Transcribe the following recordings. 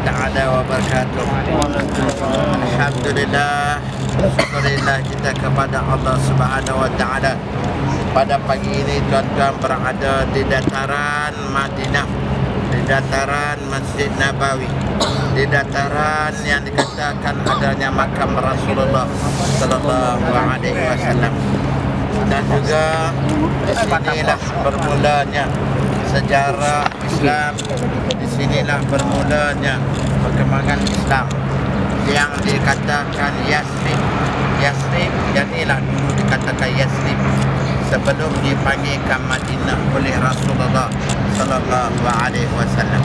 taala wabarakatuh. Alhamdulillah, syukurillah kita kepada Allah Subhanahu wa taala. Pada pagi ini tuan-tuan berada di dataran Madinah, di dataran Masjid Nabawi, di dataran yang dikatakan adanya makam Rasulullah sallallahu alaihi wasallam. Dan juga di sinilah bermulanya sejarah Islam, di sinilah bermulanya perkembangan Islam yang dikatakan Yasrib. Yasrib, jadilah dulu dikatakan Yasrib sebelum dipanggilkan Madinah oleh Rasulullah sallallahu alaihi wasallam.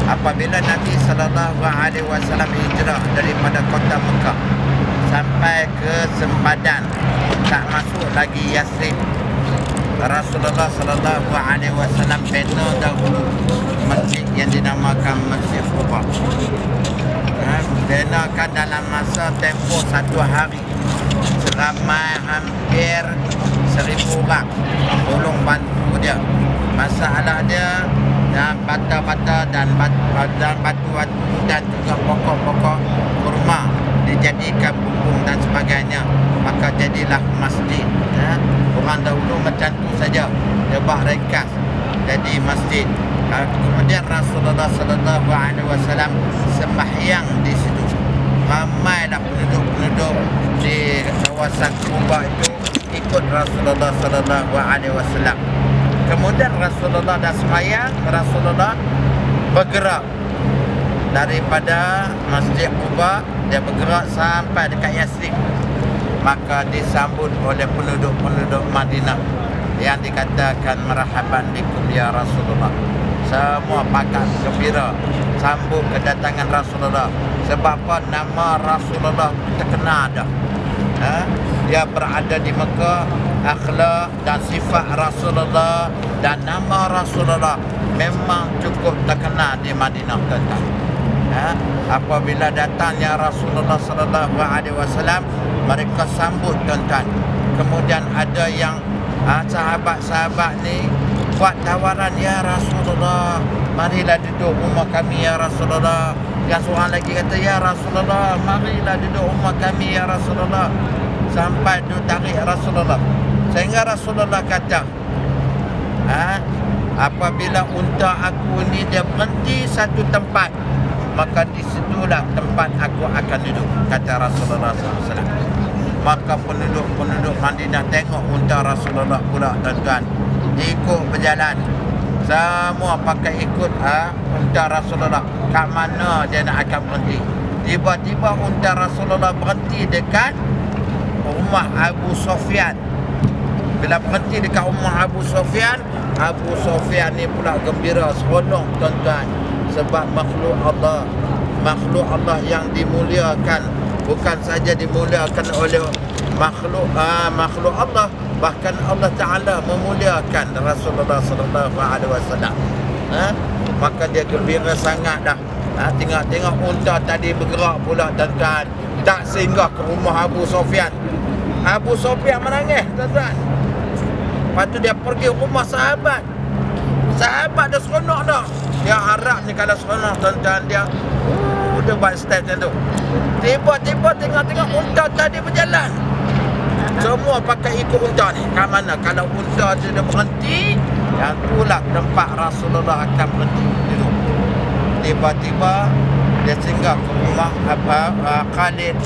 Apabila Nabi sallallahu alaihi wasallam hijrah daripada kota Mekah sampai ke sempadan, tak masuk lagi Yasrib, Rasulullah sallallahu alaihi wasallam bina dahulu masjid yang dinamakan Masjid Quba. Binakan dalam masa tempoh 1 hari, seramai hampir 1,000 orang tolong bantu dia. Masalah dia dan bata-bata dan batu-batu dan juga pokok-pokok kurma dijadikan bumbung dan sebagainya, maka jadilah masjid. Orang dahulu macam tu saja, dia buat ringkas jadi masjid. Kemudian Rasulullah sallallahu alaihi wasallam sembahyang di situ. Ramailah penduduk-penduduk di kawasan Kuba itu ikut Rasulullah sallallahu alaihi wasallam. Kemudian Rasulullah dah sembahyang, Rasulullah bergerak daripada Masjid Quba, dia bergerak sampai dekat Yasrib. Maka disambut oleh penduduk-penduduk Madinah yang dikatakan marhaban bikum ya Rasulullah. Semua pakat gembira sambut kedatangan Rasulullah. Sebab apa? Nama Rasulullah terkenal dah. Dia berada di Mekah, akhlak dan sifat Rasulullah dan nama Rasulullah memang cukup terkenal di Madinah, tuan-tuan. Apabila datangnya Rasulullah sallallahu alaihi wasallam, mereka sambut, tuan-tuan. Kemudian ada yang sahabat-sahabat ni buat tawaran, ya Rasulullah, marilah duduk rumah kami ya Rasulullah. Yang seorang lagi kata, ya Rasulullah, marilah duduk rumah kami ya Rasulullah. Sampai tu tarik Rasulullah, sehingga Rasulullah kata, apabila unta aku ni dia berhenti satu tempat, maka di situlah tempat aku akan duduk, kata Rasulullah SAW. Maka penduduk-penduduk Madinah tengok unta Rasulullah pula, tuan-tuan, ikut berjalan. Semua pakai ikut unta Rasulullah. Kat mana dia nak akan berhenti? Tiba-tiba unta Rasulullah berhenti dekat rumah Abu Sufyan. Bila berhenti dekat rumah Abu Sufyan ni pula gembira, seronok, tuan-tuan. Sebab makhluk Allah yang dimuliakan, bukan saja dimuliakan oleh makhluk Allah, bahkan Allah Ta'ala memuliakan Rasulullah sallallahu alaihi wasallam. Maka dia gembira sangat dah. Tengok unta tadi bergerak pula, tuan-tuan, tak singgah ke rumah Abu Sufyan. Abu Sufyan menangis, tuan-tuan. Lepas tu dia pergi rumah sahabat. Sahabat dah seronok dah. Dia harap ni kalau seronok, tuan-tuan, dia buat style macam tu. Tiba-tiba tengok unta tadi berjalan. Semua pakai ikut unta ni. Kat mana? Kalau unta tu dah berhenti, yang itulah tempat Rasulullah akan berhenti duduk. Tiba-tiba dia singgah ke rumah Khalid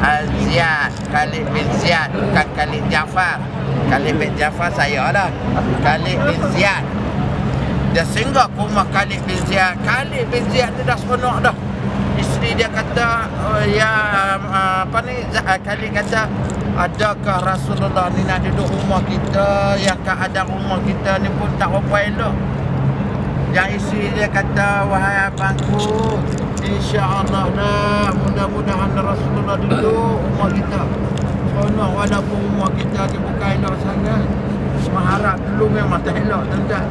Al-Ziyad, Khalid bin Ziyad, bukan Khalid Jafar. Khalid bin Jafar saya lah, Khalid bin Ziyad. Dia singgah ke rumah Khalid bin Ziyad. Khalid bin Ziyad tu dah seronok dah. Isteri dia kata, Khalid kata, adakah Rasulullah ni nak duduk rumah kita, yang keadaan rumah kita ni pun tak apa elok. Yang isteri dia kata, wahai abangku, insya-Allah dah, mudah-mudahan Rasulullah duduk rumah kita. Seronok walaupun rumah kita ni bukan elok sangat. Mengharap dulu memang tak elok, tuan-tuan.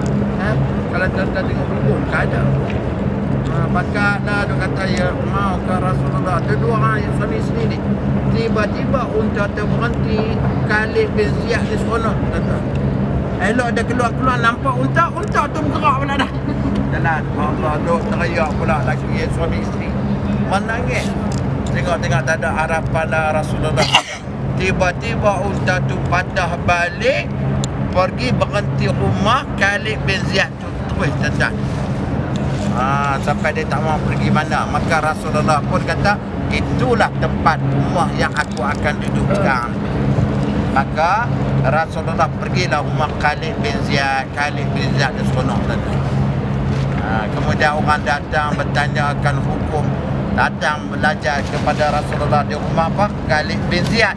Kalau tuan-tuan tengok dulu, tak ada. Bakatlah dia kata, ya mau ke Rasulullah. Dua orang suami isteri ni. Tiba-tiba unta tu berhenti. Khalid bin Ziyad ni seronok, tuan-tuan. Elok dia keluar-keluar nampak unta tu bergerak pula dah. jalan. Allah, duk teriak pula lagi suami isteri. Menangis. Tengok-tengok tak ada harapan lah Rasulullah. Tiba-tiba unta tu patah balik, pergi berhenti rumah Khalid bin Ziyad tu terus datang. Sampai dia tak mau pergi mana. Maka Rasulullah pun kata, itulah tempat rumah yang aku akan duduk sekarang. Maka Rasulullah pergilah rumah Khalid bin Ziyad. Khalid bin Ziyad dia seronok tadi. Kemudian orang datang bertanya akan hukum, datang belajar kepada Rasulullah di rumah apa? Khalid bin Ziyad.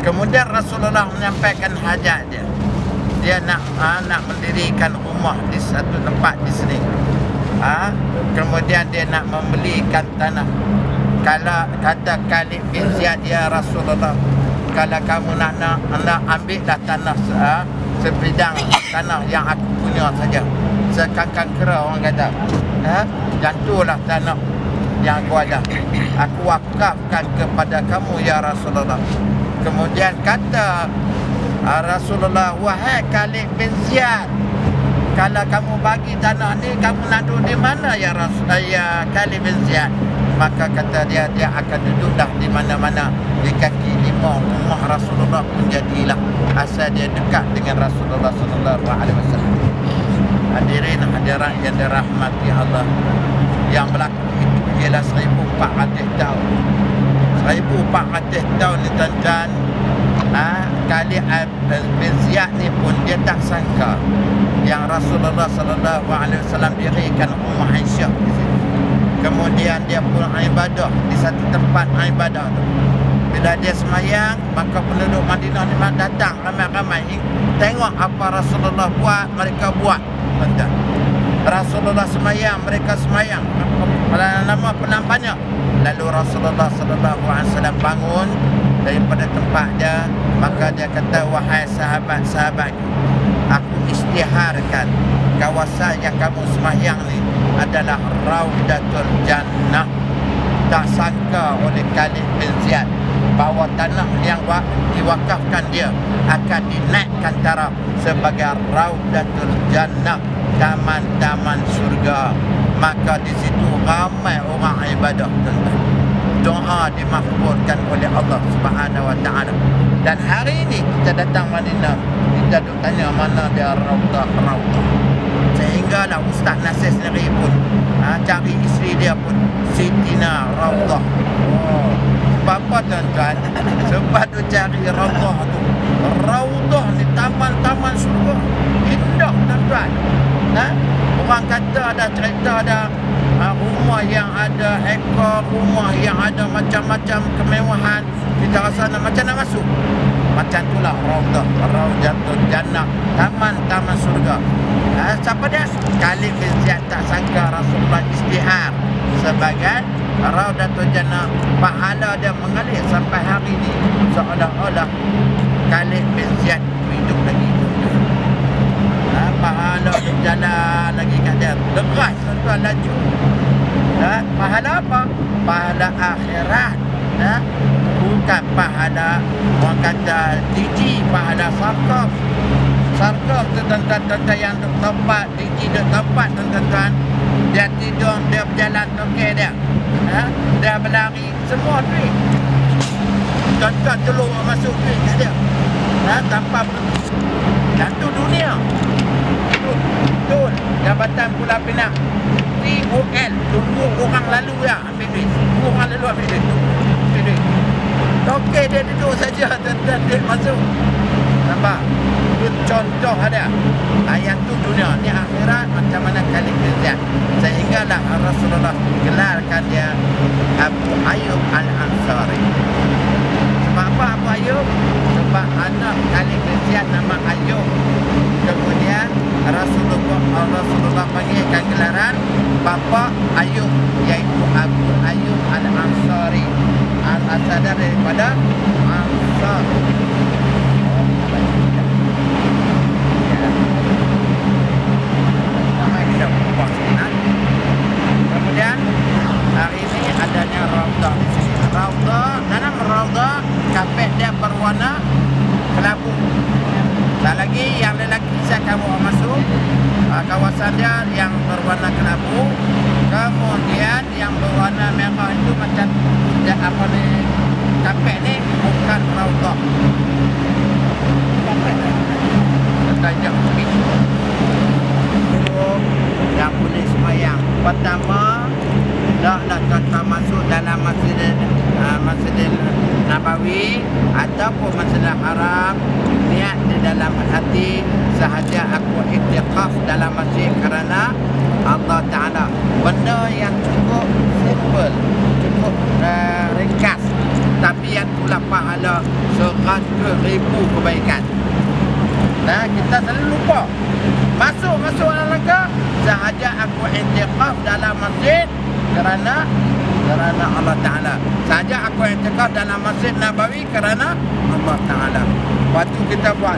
Kemudian Rasulullah menyampaikan hajat dia. Dia nak mendirikan rumah di satu tempat di sini. Kemudian dia nak membelikan tanah. Kalau kata Khalid bin Ziyad, ya Rasulullah, kalau kamu nak ambillah tanah sebidang tanah yang aku punya saja, sekangkang kera orang kata. Yang itulah tanah yang aku ada, aku wakafkan kepada kamu ya Rasulullah. Kemudian kata Rasulullah, wahai Khalid bin Ziyad, kalau kamu bagi tanah ni, kamu nak duduk di mana ya Rasulullah, ya Khalid bin Ziyad? Maka kata dia akan duduklah di mana-mana, di kaki lima rumah Rasulullah pun jadilah, asal dia dekat dengan Rasulullah sallallahu alaihi wasallam. Hadirin hadirat yang dirahmati Allah, yang berlaku itu ialah 1400 tahun. 1400 tahun ni tuan-tuan. Khalid bin Ziyad ni pun dia tak sangka yang Rasulullah sallallahu alaihi wasallam dirikan rumah Aisyah di situ. Kemudian dia pun ibadah di satu tempat ibadah tu. Bila dia semayang, maka penduduk Madinah ni datang ramai-ramai tengok apa Rasulullah buat, mereka buat. Tuan-tuan, Rasulullah semayang, mereka semayang. Lama penampannya. Lalu Rasulullah sallallahu alaihi wasallam bangun daripada tempat dia, maka dia kata, wahai sahabat-sahabat, aku isytiharkan kawasan yang kamu semayang ni adalah Raudatul Jannah. Tak sangka oleh Khalid bin Ziyad bahawa tanah yang diwakafkan dia akan dinaikkan taraf sebagai Raudatul Jannah, taman-taman surga. Maka di situ ramai orang ibadah, tuan-tuan. Doa dimakbulkan oleh Allah Subhanahu wa taala. Dan hari ini kita datang Madinah, kita duk tanya mana dia Raudah. Sehinggalah Ustaz Nasir sendiri pun cari isteri dia pun Sitina Raudah. Sebab apa tuan-tuan? Sebab tu cari Raudah tu. Raudah ni taman-taman surga. Indah tuan-tuan. Orang kata ada cerita ada rumah yang ada ekor, rumah yang ada macam-macam kemewahan. Kita rasa macam nak masuk. Macam itulah Raudatul Jannah, taman-taman surga. Siapa dia? Khalid bin Ziyad tak sangka Rasulullah istihar sebagai Raudatul Jannah. Pahala dia mengalir sampai hari ini, seolah-olah Khalid bin Ziyad hidup lagi. Pahala dia jalan lagi kat dia, deras tuan-tuan, laju. Pahala apa? Pahala akhirat. Bukan pahala orang kata DJ, pahala sarkaf. Sarkaf tu tuan-tuan yang tempat DJ duk tempat tuan-tuan. Dia tidur, dia berjalan tokek dia. Dia berlari, semua duit. Tuan-tuan telur masuk duit kat dia. Tanpa berhenti. Dan tu dunia. Betul. Jabatan Pulau Pinang, TOL, tunggu orang lalu ya ambil duit. Tunggu orang lalu ambil duit. Okey, dia duduk saja dan dia masuk. Nampak? Itu contoh ada. Yang tu dunia, ni akhirat macam mana Khalid bin Ziyad. Sehinggalah Rasulullah gelarkan dia Abu Ayyub Al-Ansari. Sebab apa Abu Ayyub? Sebab anak Khalid bin Ziyad nama Ayyub. Kemudian Rasulullah panggilkan gelaran bapa Ayyub, iaitu Abu Ayyub Al-Ansari. Al-Asadar daripada Ansar. Kemudian hari ini adanya Raudah di sini. Dalam Raudah kapet dia berwarna kelabu. Tak lagi yang lelaki saya kamu masuk kawasan dia yang berwarna kelabu. Kemudian yang berwarna merah itu macam apa ni, kapek ni bukan raudhah. Tajam tepi. Yang boleh semayang. Pertama, nak kata masuk dalam Masjidil Nabawi ataupun Masjidil Haram, niat di dalam hati sahaja aku iktikaf dalam masjid kerana Allah Ta'ala. Benda yang cukup simple, cukup ringkas, tapi yang pula pahala 100,000 kebaikan. Nah, kita selalu lupa masuk dalam langkah sahaja aku iktikaf dalam masjid kerana Allah Ta'ala. Sahaja aku iktikaf dalam Masjid Nabawi kerana Allah Ta'ala. Waktu kita buat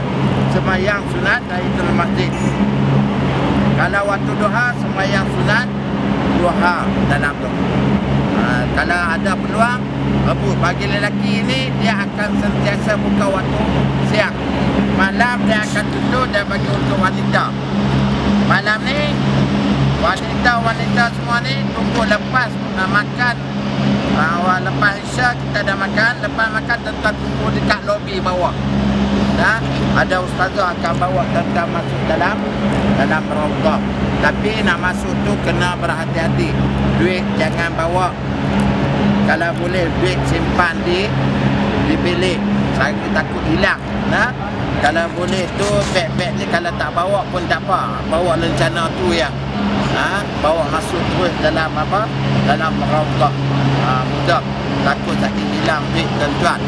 semayang sunat Tahiyatul Masjid, kalau waktu duha semayang sunat duha dalam tu. Kalau ada peluang rebut. Bagi lelaki ini, dia akan sentiasa buka waktu siang. Malam dia akan tutup dan bagi untuk wanita. Malam ni wanita semua ni tunggu lepas makan. Lepas Isya kita dah makan. Lepas makan tuan-tuan tunggu dekat lobi bawah. Ada ustazah akan bawa tuan-tuan masuk dalam raudhah. Tapi nak masuk tu kena berhati-hati. Duit jangan bawa. Kalau boleh duit simpan di bilik. Saya takut hilang. Kalau boleh tu beg-beg ni kalau tak bawa pun tak apa. Bawa lencana tu ya. Bawa masuk terus dalam apa? Dalam raudhah. Mudah. Takut sakit hilang duit tuan-tuan.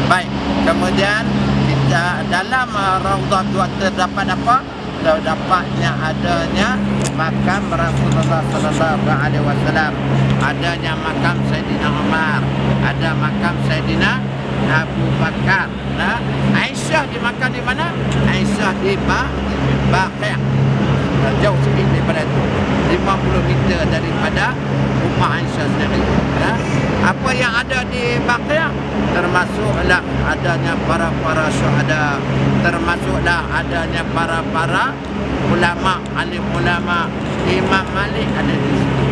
Baik. Kemudian kita dalam raudhah tu terdapat apa? Terdapatnya adanya makam Rasulullah sallallahu alaihi wasallam. Adanya makam Sayyidina Umar. Ada makam Sayyidina Abu Bakar. Aisyah dimakan di mana? Aisyah di Baqi'. Jauh sikit daripada itu, 50 meter daripada rumah Aisyah sendiri. Apa yang ada di Baqi'? Termasuklah adanya para syuhada, termasuklah adanya para ulama, alim ulama. Imam Malik ada di situ.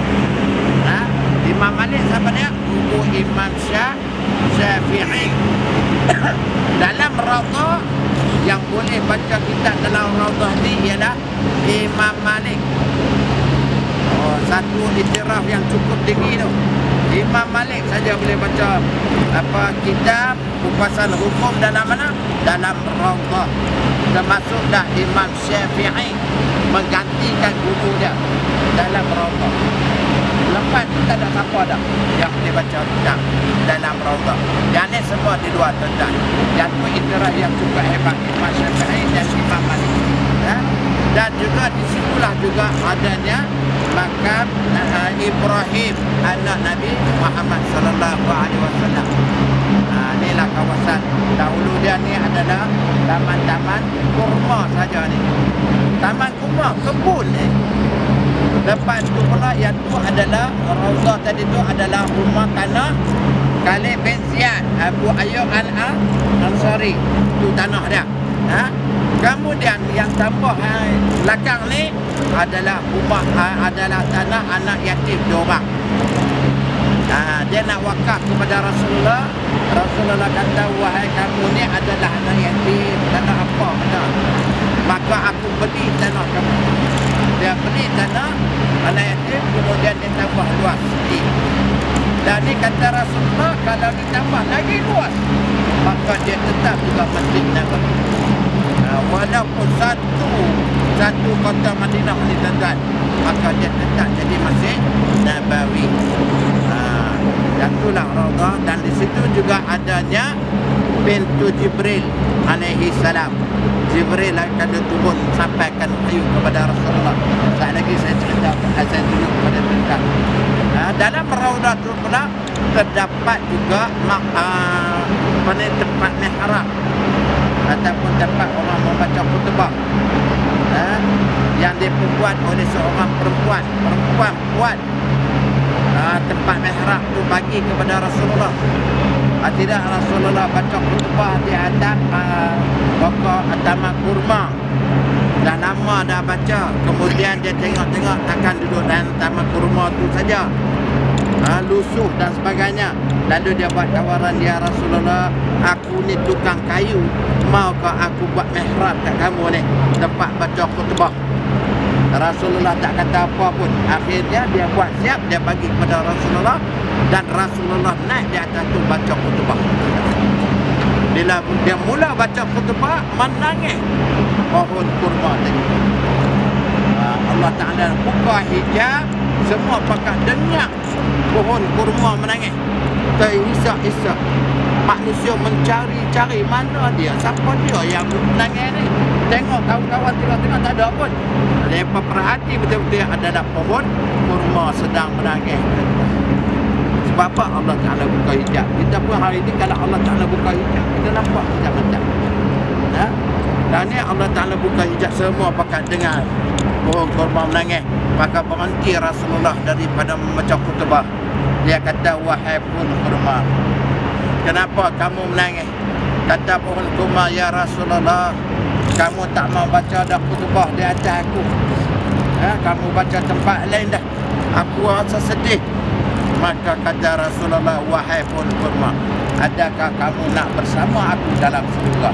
Imam Malik siapa dia? Guru Imam Syafi'i. Dalam raudhah yang boleh baca kitab dalam raudhah ni ialah Imam Malik. Satu iktiraf yang cukup tinggi tu. Imam Malik saja boleh baca kitab kupasan hukum dalam mana? Dalam raudhah. Termasuk dah Imam Syafi'i menggantikan guru dia dalam raudhah. Lepas tu tak ada siapa dah yang boleh baca kitab dalam raudhah. Yang ni semua di luar tuan-tuan. Yang tu iktiraf yang cukup hebat Imam Syafi'i dan Imam Malik. Dan juga di situlah juga adanya makam Ibrahim anak Nabi Muhammad sallallahu alaihi wasallam. Inilah kawasan. Dahulu dia ni adalah taman-taman kurma saja ni. Taman kurma, kebun ni. Lepas tu pula yang tu adalah raudhah tadi tu adalah rumah tanah Khalid bin Ziyad Abu Ayyub Al-Ansari. Tu tanah dia. Kemudian yang tambah belakang ni adalah rumah adalah tanah anak yatim diorang. Dia nak wakaf kepada Rasulullah. Rasulullah kata, wahai kamu ni adalah anak yatim, tanah apa benda? Maka aku beli tanah kamu. Dia beli tanah anak yatim, kemudian dia tambah luas sikit. Dan ni kata Rasulullah, kalau ditambah lagi luas, maka dia tetap juga Masjid Nabawi. Walaupun satu kota Madinah ni tuan-tuan, maka dia tetap jadi Masjid Nabawi. Dan itulah raudhah. Dan di situ juga adanya pintu Jibril alaihi salam. Jibril akan turun sampaikan wahyu kepada Rasulullah. Sekali lagi saya cerita, saya tunjuk kepada tuan-tuan. Dalam raudhah itu pula terdapat juga tempat mihrab ataupun tempat orang membaca khutbah yang diperbuat oleh seorang perempuan buat tempat mihrab tu bagi kepada Rasulullah. Tidak Rasulullah baca khutbah di atas pokok taman kurma. dah lama dah baca, kemudian dia tengok-tengok takkan duduk dalam taman kurma tu saja, lusuh dan sebagainya. Lalu dia buat tawaran, ya Rasulullah, aku ni tukang kayu, maukah aku buat mihrab kat kamu ni, tempat baca khutbah? Rasulullah tak kata apa pun. Akhirnya dia buat siap, dia bagi kepada Rasulullah, dan Rasulullah naik di atas tu baca khutbah. Bila dia mula baca khutbah, menangis pohon kurma tadi. Allah Ta'ala buka hijab, semua pakat dengar pohon kurma menangis. Terisak-isak. Manusia mencari-cari mana dia, siapa dia yang menangis ni. Tengok kawan-kawan tengok-tengok tak ada pun. Mereka perhati betul-betul adalah pohon kurma sedang menangis. Sebab apa? Allah Ta'ala buka hijab. Kita pun hari ni kalau Allah Ta'ala buka hijab, kita nampak macam-macam. Dan ni Allah Ta'ala buka hijab, semua pakat dengar pohon kurma menangis. Maka berhenti Rasulullah daripada membaca khutbah. Dia kata, wahai pohon kurma, kenapa kamu menangis? Kata pohon kurma, ya Rasulullah, kamu tak mau baca dah khutbah di atas aku. Kamu baca tempat lain dah. Aku rasa sedih. Maka kata Rasulullah, wahai pohon kurma, adakah kamu nak bersama aku dalam surga?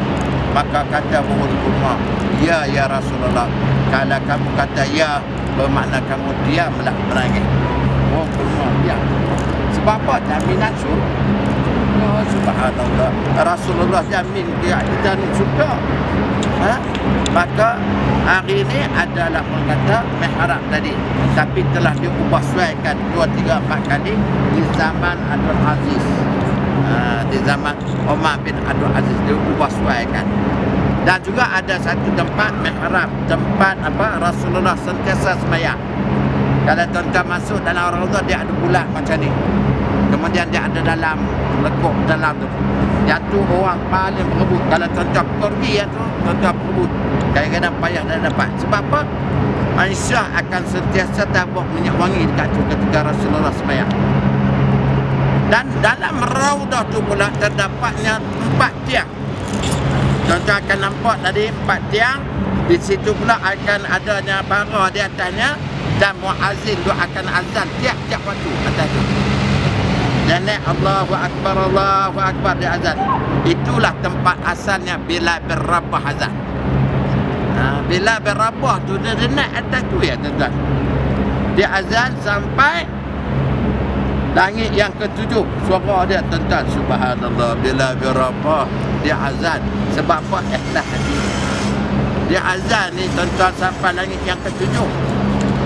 Maka kata pohon kurma, ya Rasulullah. Kalau kamu kata ya, bermakna kamu diamlah menangis. Pohon kurma diam. Sebab apa? Jaminan surga. Oh, subhanallah. Rasulullah jamin kita ni surga. Maka hari ini adalah orang kata mihrab tadi, tapi telah diubah suaikan 2, 3, 4 kali di zaman Abdul Aziz. Di zaman Umar bin Abdul Aziz diubah suaikan. Dan juga ada satu tempat mihrab, tempat Rasulullah sentiasa sembahyang. Kalau tuan-tuan masuk dalam raudhah, dia ada bulat macam ni. Kemudian dia ada dalam lekuk dalam tu. Yang tu orang paling berebut. Kalau tuan-tuan pergi yang tu, tuan-tuan berebut. Kadang-kadang payah dah dapat. Sebab apa? Aisyah akan sentiasa tabuk minyak wangi dekat tu ketika Rasulullah sembahyang. Dan dalam raudhah tu pula terdapatnya 4 tiang. Tuan-tuan akan nampak tadi 4 tiang. Di situ pula akan adanya bara di atasnya, dan muazzin tu akan azan tiap-tiap waktu atas tu. Dan Allahu Akbar di azan. Itulah tempat asalnya Bilal bin Rabah azan. Bilal bin Rabah tu dia naik atas tu ya tuan-tuan. Dia azan sampai langit yang ke-7. Suara dia tuan-tuan, subhanallah, Bilal bin Rabah dia azan. Sebab apa? Ikhlas hati. Dia azan ni tuan-tuan sampai langit yang ke-7.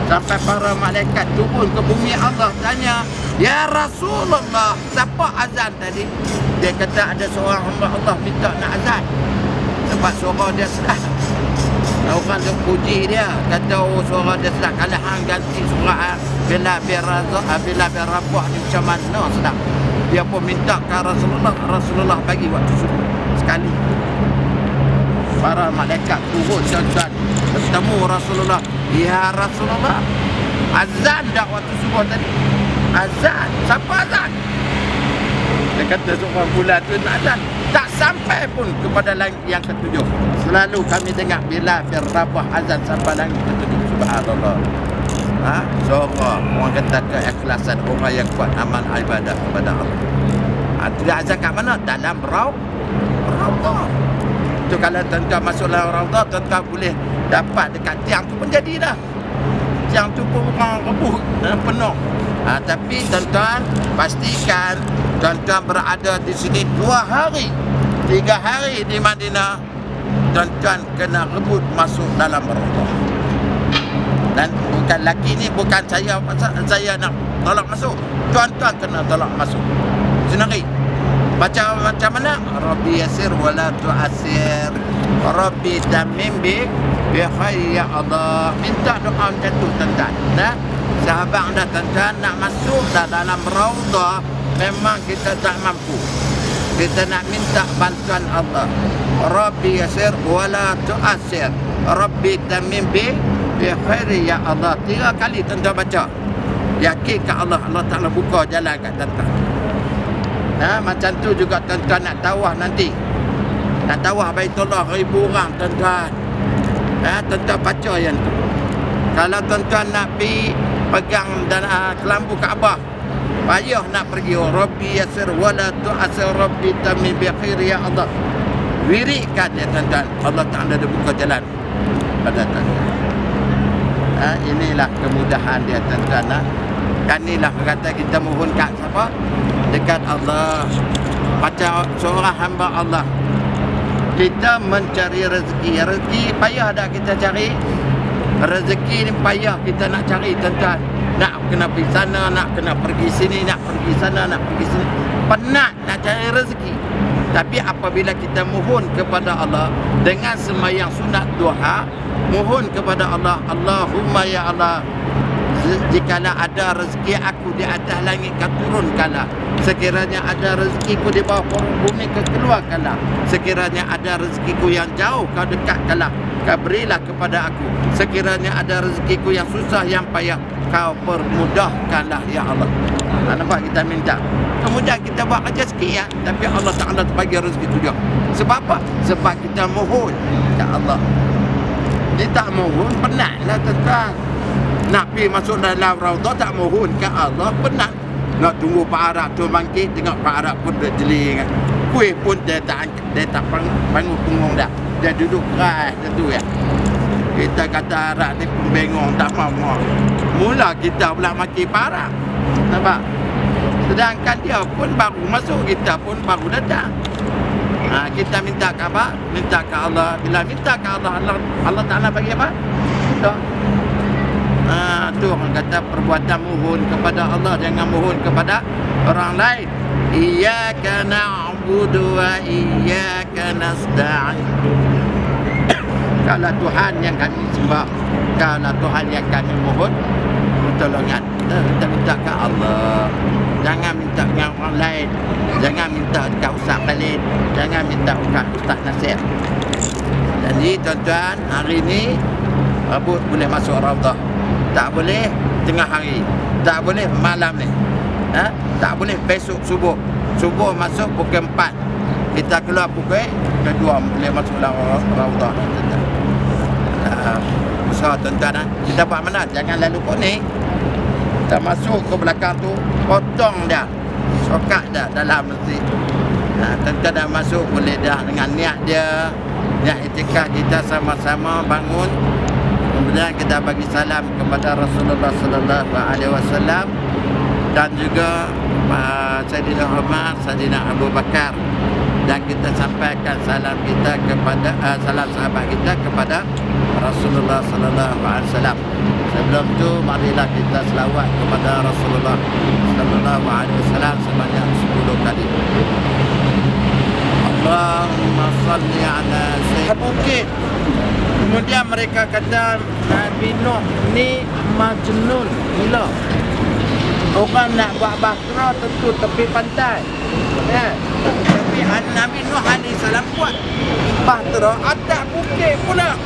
Sampai para malaikat turun ke bumi. Allah tanya, ya Rasulullah, siapa azan tadi? Dia kata ada seorang hamba Allah minta nak azan. Sebab suara dia sedap. Orang dia puji dia, kata suara dia sedap. Kalau hang ganti suara Bilal bin Rabah ni macam mana sedap. Dia pun minta ke Rasulullah. Rasulullah bagi waktu subuh sekali. Para malaikat turun tuan-tuan, bertemu Rasulullah. Ya Rasulullah, azan dah waktu subuh tadi. Azan? Siapa azan? Dia kata seorang bulan tu nak azan. Tak sampai pun kepada langit yang ke-7. Selalu kami dengar Bilal bin Rabah azan sampai langit ke-7. Subhanallah. Suara orang kata keikhlasan orang yang kuat amal ibadah kepada Allah. Dia azan kat mana? Dalam raudhah. Tu kalau tuan-tuan masuk dalam raudhah, tuan-tuan boleh dapat dekat tiang tu pun jadi dah. Tiang tu pun orang rebut penuh. Tapi tuan-tuan pastikan tuan-tuan berada di sini 2 hari 3 hari di Madinah, tuan-tuan kena rebut masuk dalam raudhah. Dan bukan lagi ni, bukan saya nak tolak masuk, tuan-tuan kena tolak masuk sendiri. Baca macam mana? Rabbi yasir wala tu'asir, Rabbi tamim bi khair ya Allah. Minta doa macam tu tuan-tuan. Sahabat dah tuan-tuan nak masuk dalam raudhah, memang kita tak mampu. Kita nak minta bantuan Allah. Rabbi yasir wala tu'asir, Rabbi tamim bi khair ya Allah. 3 kali tuan-tuan baca. Yakin ke Allah Ta'ala buka jalan kat tuan-tuan. Macam tu juga tuan-tuan nak tawaf nanti. Nak tawaf Baitullah 1000 orang tuan-tuan. Tuan-tuan baca yang tu. Kalau tuan-tuan nak pergi pegang dan kelambu Kaabah, payah nak pergi, Rabbi yasir wala tu'asir Rabbi tammi bi khair ya Allah. Wirikkan ya tuan-tuan, Allah Ta'ala ada buka jalan pada tuan-tuan. Inilah kemudahan dia tuan-tuan. Inilah kata kita mohon kat siapa? Dekat Allah. Macam seorang hamba Allah, kita mencari rezeki. Rezeki payah dah kita cari. Rezeki ni payah kita nak cari tuan-tuan. Nak kena pergi sana, nak kena pergi sini, nak pergi sana, nak pergi sini. Penat nak cari rezeki. Tapi apabila kita mohon kepada Allah dengan sembahyang sunat duha, mohon kepada Allah, Allahumma ya Allah, jikalau ada rezeki aku di atas langit, kau turunkanlah. Sekiranya ada rezekiku di bawah bumi, kau keluarkanlah. Sekiranya ada rezekiku yang jauh, kau dekatkanlah, kau berilah kepada aku. Sekiranya ada rezekiku yang susah, yang payah, kau permudahkanlah ya Allah. Nampak kita minta, kemudian kita buat kerja sikit ya, tapi Allah Ta'ala bagi rezeki tu juga. Sebab apa? Sebab kita mohon ya Allah. Dia tak mohon, penatlah tuan-tuan. Nak pergi masuk dalam raudah tak mohon ke Allah, penat. Nak tunggu Pak Arab tu bangkit, tengok Pak Arab pun dah jeli kan. Kuih pun dia tak bangun punggung dah. Dia duduk keras tu ya. Kita kata Arab ni pun bengong, tak mahu. Mula kita pula maki Pak Arab. Nampak? Sedangkan dia pun baru masuk, kita pun baru datang. Kita minta ke apa? Minta ke Allah. Bila minta ke Allah, Allah Ta'ala bagi apa? Tak. Tu orang kata perbuatan mohon kepada Allah, jangan mohon kepada orang lain. Iyyaka na'budu wa iyyaka nasta'in. Kalau Tuhan yang kami sembah, kalau Tuhan yang kami mohon pertolongan, kita minta ke Allah. Jangan minta dengan orang lain. Jangan minta dekat Ustaz Khalid, jangan minta dekat Ustaz Nasir. Jadi tuan-tuan, hari ni Rabu boleh masuk Raudah. Tak boleh tengah hari, tak boleh malam ni, tak boleh besok subuh. Subuh masuk pukul 4, kita keluar pukul 2 boleh masuk dalam Raudah. Usaha tuan-tuan, kita buat mana? Jangan lalu pun ni. Kita masuk ke belakang tu, potong dah, sokat dah dalam masjid. Tuan-tuan dah masuk, boleh dah dengan niat dia, niat itikad kita sama-sama bangun. Kemudian kita bagi salam kepada Rasulullah sallallahu alaihi wasallam dan juga Sayyidina Umar, Sayyidina Abu Bakar, dan kita sampaikan salam kita kepada salam sahabat kita kepada Rasulullah sallallahu alaihi wasallam. Sebelum tu marilah kita selawat kepada Rasulullah sallallahu alaihi wasallam sebanyak 10 kali. Allahumma salli ala sayyidina bukit. Kemudian mereka kata Nabi Nuh ni majnun gila. Orang nak buat bahtera tentu tepi pantai, ya. Tapi Nabi Nuh alaihi salam buat bahtera atas bukit pula.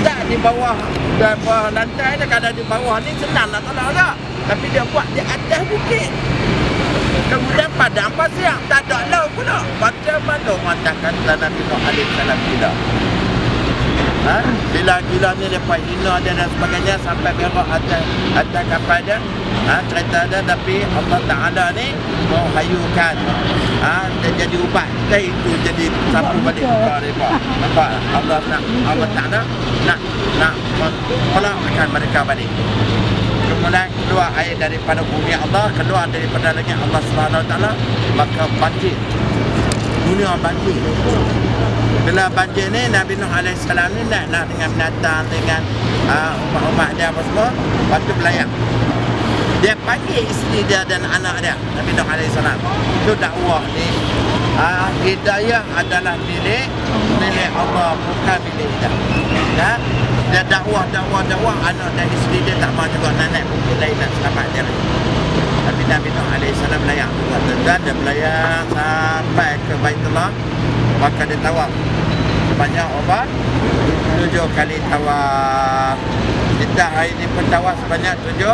Tak di bawah lantai dah. Kalau di bawah ni senang nak tolak tak. Tapi dia buat di atas bukit. Kemudian padang pasir, tak ada laut pula. Macam mana orang tak kata Nabi Nuh alaihi salam gila? Bila gila ni dia hina dia dan sebagainya sampai berak atas kapal dia, kereta dia. Tapi Allah Ta'ala ni menghayukan, dia jadi ubat. Dan itu jadi sapu balik muka mereka. Nampak Allah Ta'ala nak melakkan mereka balik. Kemudian keluar air daripada bumi Allah, keluar daripada langit Allah Subhanahu Wa Ta'ala, maka banjir. Dunia banjir. Bila banjir ni, Nabi Nuh AS ni naiklah dengan binatang, dengan umat-umat dia apa semua. Lepas tu belayar. Dia panggil isteri dia dan anak dia, Nabi Nuh AS. Itu dakwah ni. Hidayah adalah milik Allah, bukan milik dia. Dia dakwah, anak dan isteri dia tak mahu juga nak naik bukit lain nak selamat dia. Tapi Nabi Nuh AS belayar. Dia belayar sampai ke Baitullah. Maka dia tawaf sebanyak 7 kali tawaf. Kita hari ni pun tawaf sebanyak 7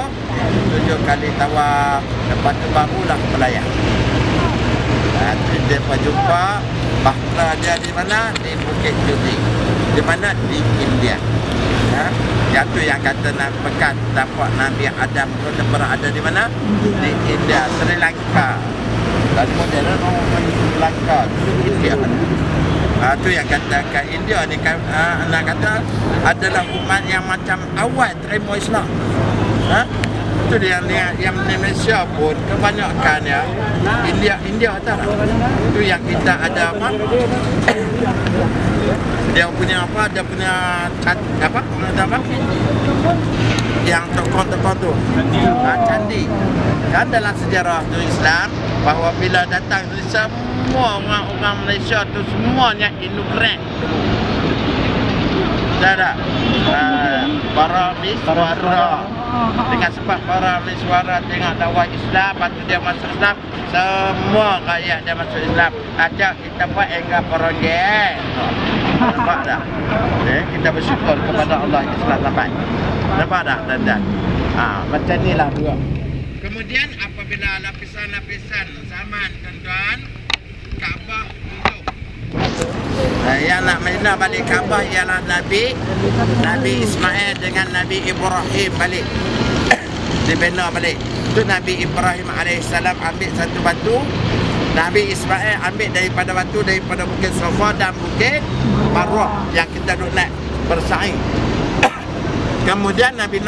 kali tawaf. Lepas tu barulah belayar. Dia jumpa bahtera dia di mana? Di Bukit Judi. Di mana? Di India. Yang tu yang kata bekas tapak Nabi Adam itu berada di mana? Di India, Sri Lanka. Dan modern orang Sri Lanka, di India. Tu yang kata ke India ni nak kata adalah umat yang macam awal terima Islam. Itu dia yang Malaysia pun kebanyakan ya India tak. Itu yang kita ada apa? Dia punya apa? Dia punya apa? Yang tokoh-tokoh tu candi. Dan dalam sejarah tu Islam bahawa bila datang semua orang Malaysia tu semuanya imigran. Tak para miswara dengan sebab para miswara tengok dakwah Islam, lepas tu dia masuk Islam, semua rakyat dia masuk Islam. Ajak kita buat enggak projek. Nampak tak? Kita bersyukur kepada Allah Islam sampai. Nampak tak? Dan macam inilah juga. Kemudian apabila lapisan-lapisan zaman tuan-tuan, Kaabah untuk yang nak menina balik Kaabah ialah Nabi Ismail dengan Nabi Ibrahim balik dibina balik. Tu Nabi Ibrahim AS ambil satu batu, Nabi Ismail ambil daripada batu daripada Bukit Safa dan Bukit Marwah yang kita duduk naik bersaing. Kemudian Nabi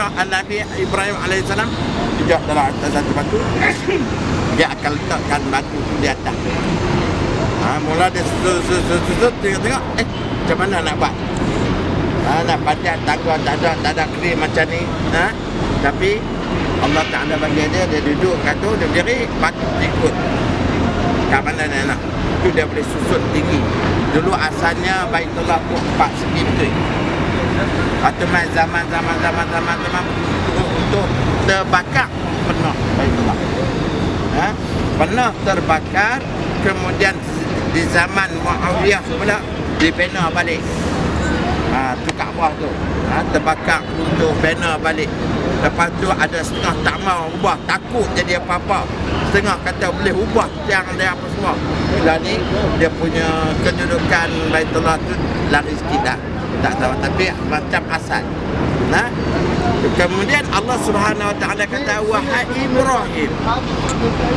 Ibrahim AS duduk dalam atas satu batu, dia akan letakkan batu tu di atas. Mula dia susut tengok macam mana nak buat. Nak panjat tangga tak ada kering macam ni. Tapi Allah Ta'ala bagi dia duduk kat tu, dia berdiri, batu ikut. Kat mana dia nak. Tu dia boleh susut tinggi. Dulu asalnya Baitullah tu 4 segi betul. Atau main zaman untuk terbakar pernah Baitullah. Pernah terbakar, kemudian di zaman Muawiyah pula dibina balik. Tu Kaabah tu terbakar untuk bina balik. Lepas tu ada setengah tak mau ubah, takut jadi apa-apa. Setengah kata boleh ubah tiang dia apa semua. Bila ni dia punya kedudukan Baitullah tu lari sikit dah. Tak tahu, tapi macam asal. Kemudian Allah Subhanahu Wa Taala kata, wahai Ibrahim,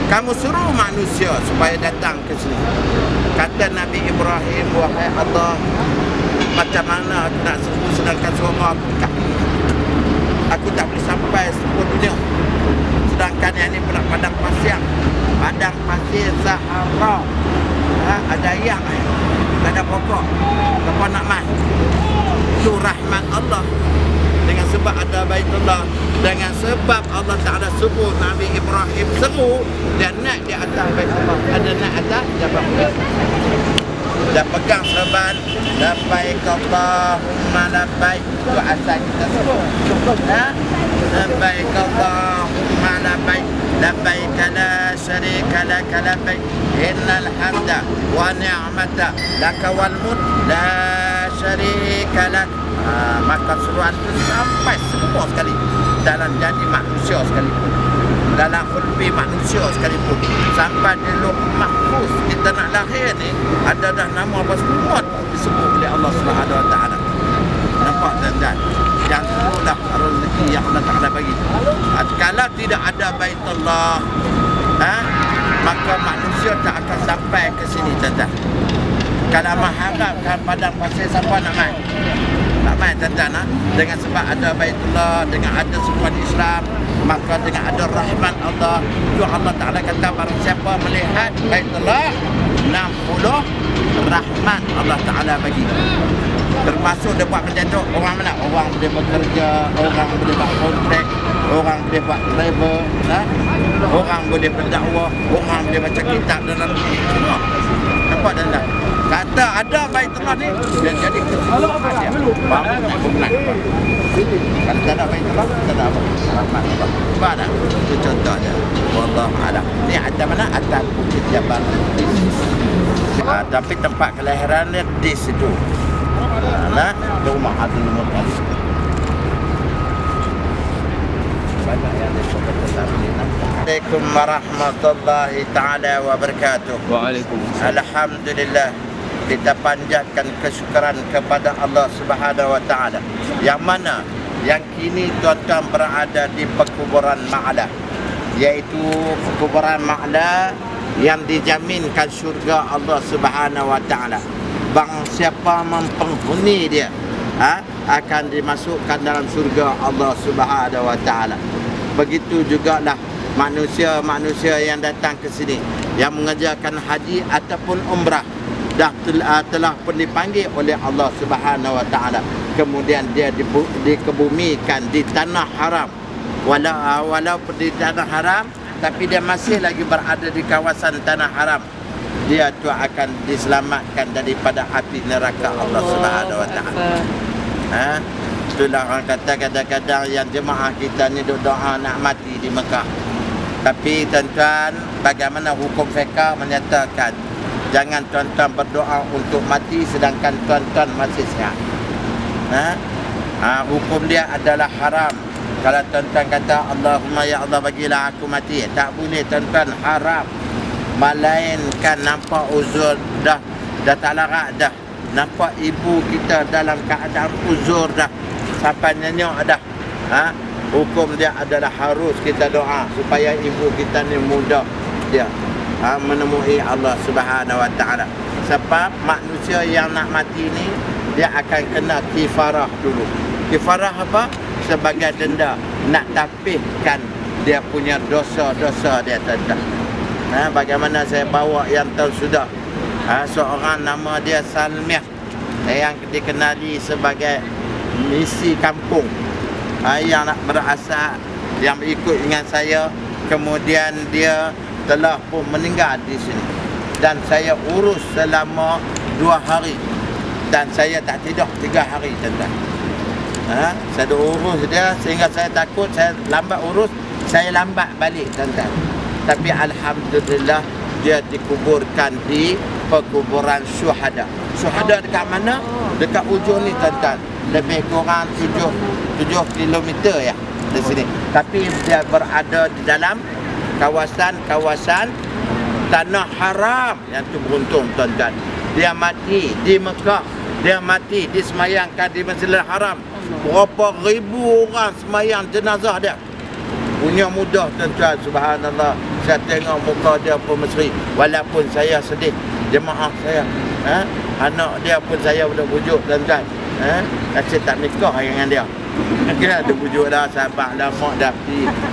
kamu suruh manusia supaya datang ke sini. Kata Nabi Ibrahim, wahai Allah, macam mana aku nak sembuh sedangkan suara aku tak boleh sampai seluruh dunia. Sedangkan yang ni pula padang pasir Sahara. Ada yang tak ada pokok, apa nak main. Itu rahmat Allah. Dengan sebab ada Baitullah, dengan sebab Allah Ta'ala suruh Nabi Ibrahim seru, dia naik di atas Baitullah. Ada naik atas jabal. Dia pegang serban, labbaik Allahumma labbaik. Itu asal kita sebut. Labbaik Allahumma labbaik, labbaik la syarika laka labbaik, innal hamda wa ni'mata laka wal mulk la syarika lak. Maka seruan itu sampai semua sekali, dalam jadi manusia sekalipun, dalam khulbi manusia sekalipun, sampai di Lauh Mahfuz kita nak lahir ni ada dah nama apa semua disebut oleh Allah Subhanahu Wa Taala. Nampak tuan-tuan? Yang itulah rezeki yang Allah Ta'ala bagi. Kalau tidak ada Baitullah, maka manusia tak akan sampai ke sini tuan-tuan. Kalau mengharapkan padang pasir, siapa nak main? Tak main tuan-tuan. Dengan sebab ada Baitullah, dengan ada semua Islam, maka dengan ada rahmat Allah. Itu Allah Ta'ala kata, barang siapa melihat Baitullah, 60 rahmat Allah Ta'ala bagi. Termasuk dia buat macam tu, orang mana? Orang boleh bekerja, orang boleh buat kontrak, orang boleh buat travel, orang boleh berdakwah, orang boleh baca kitab dalam semua. Nampak dan tak? Kata ada Baitullah ni, dia jadi keseluruhan dia. Baru nak berbulan. Kalau tak ada Baitullah, tak ada apa. Rahmat Allah. Nampak tak? Itu contoh dia. Wallahualam. Ni ada mana? Atas Bukit Jabal. Tapi tempat kelahiran dia di situ. Rumah Abdul Muttalib. Banyak yang Assalamualaikum warahmatullahi taala wabarakatuh. Waalaikumsalam. Alhamdulillah. kita panjatkan kesyukuran kepada Allah Subhanahu wa taala. Yang mana yang kini tuan-tuan berada di perkuburan Ma'la, iaitu perkuburan Ma'la yang dijaminkan syurga Allah Subhanahu wa taala. Bang siapa mempenghuni dia akan dimasukkan dalam syurga Allah Subhanahu wa taala. Begitu jugalah manusia-manusia yang datang ke sini yang mengerjakan haji ataupun umrah telah pun dipanggil oleh Allah Subhanahu wa taala. Kemudian dia dikebumikan di tanah haram. Walaupun di tanah haram, tapi dia masih lagi berada di kawasan tanah haram. Dia tu akan diselamatkan daripada api neraka Allah Subhanahu wa taala. Itulah orang kata kadang-kadang yang jemaah kita ni doa nak mati di Mekah. Tapi tuan-tuan, bagaimana hukum fiqh menyatakan jangan tuan-tuan berdoa untuk mati sedangkan tuan-tuan masih sihat. Hukum dia adalah haram. Kalau tuan-tuan kata Allahumma ya Allah bagilah aku mati, tak boleh tuan-tuan, haram. Melainkan nampak uzur dah tak larat dah. Nampak ibu kita dalam keadaan uzur dah, sampai nyenyok dah. Hukum dia adalah harus kita doa supaya ibu kita ni mudah dia menemui Allah Subhanahu wa taala. Sebab manusia yang nak mati ni dia akan kena kifarah dulu. Kifarah apa? Sebagai denda nak tapihkan dia punya dosa-dosa dia tadi. Bagaimana saya bawa yang tahun sudah seorang nama dia Salmiah yang dikenali sebagai misi kampung, yang nak berasal, yang ikut dengan saya. Kemudian dia telah pun meninggal di sini dan saya urus selama 2 hari dan saya tak tidur 3 hari tuan-tuan. Saya urus dia sehingga saya takut saya lambat urus, saya lambat balik tuan-tuan. Tapi alhamdulillah dia dikuburkan di perkuburan syuhada. Syuhada dekat mana? Dekat ujung ni tuan-tuan. Lebih kurang 7 kilometer ya di sini. Tapi dia berada di dalam kawasan tanah haram. Yang tu beruntung tuan-tuan. Dia mati di Mekah. Dia mati disemayangkan di Masjidil Haram. Berapa ribu orang semayang jenazah dia. Punya mudah tuan-tuan, subhanallah. Saya tengok muka dia pun mesri. Walaupun saya sedih, jemaah saya, anak dia pun saya sudah bujuk tuan-tuan. Saya tak nikah dengan dia. Kan ada bujuk dah, sahabat lama dah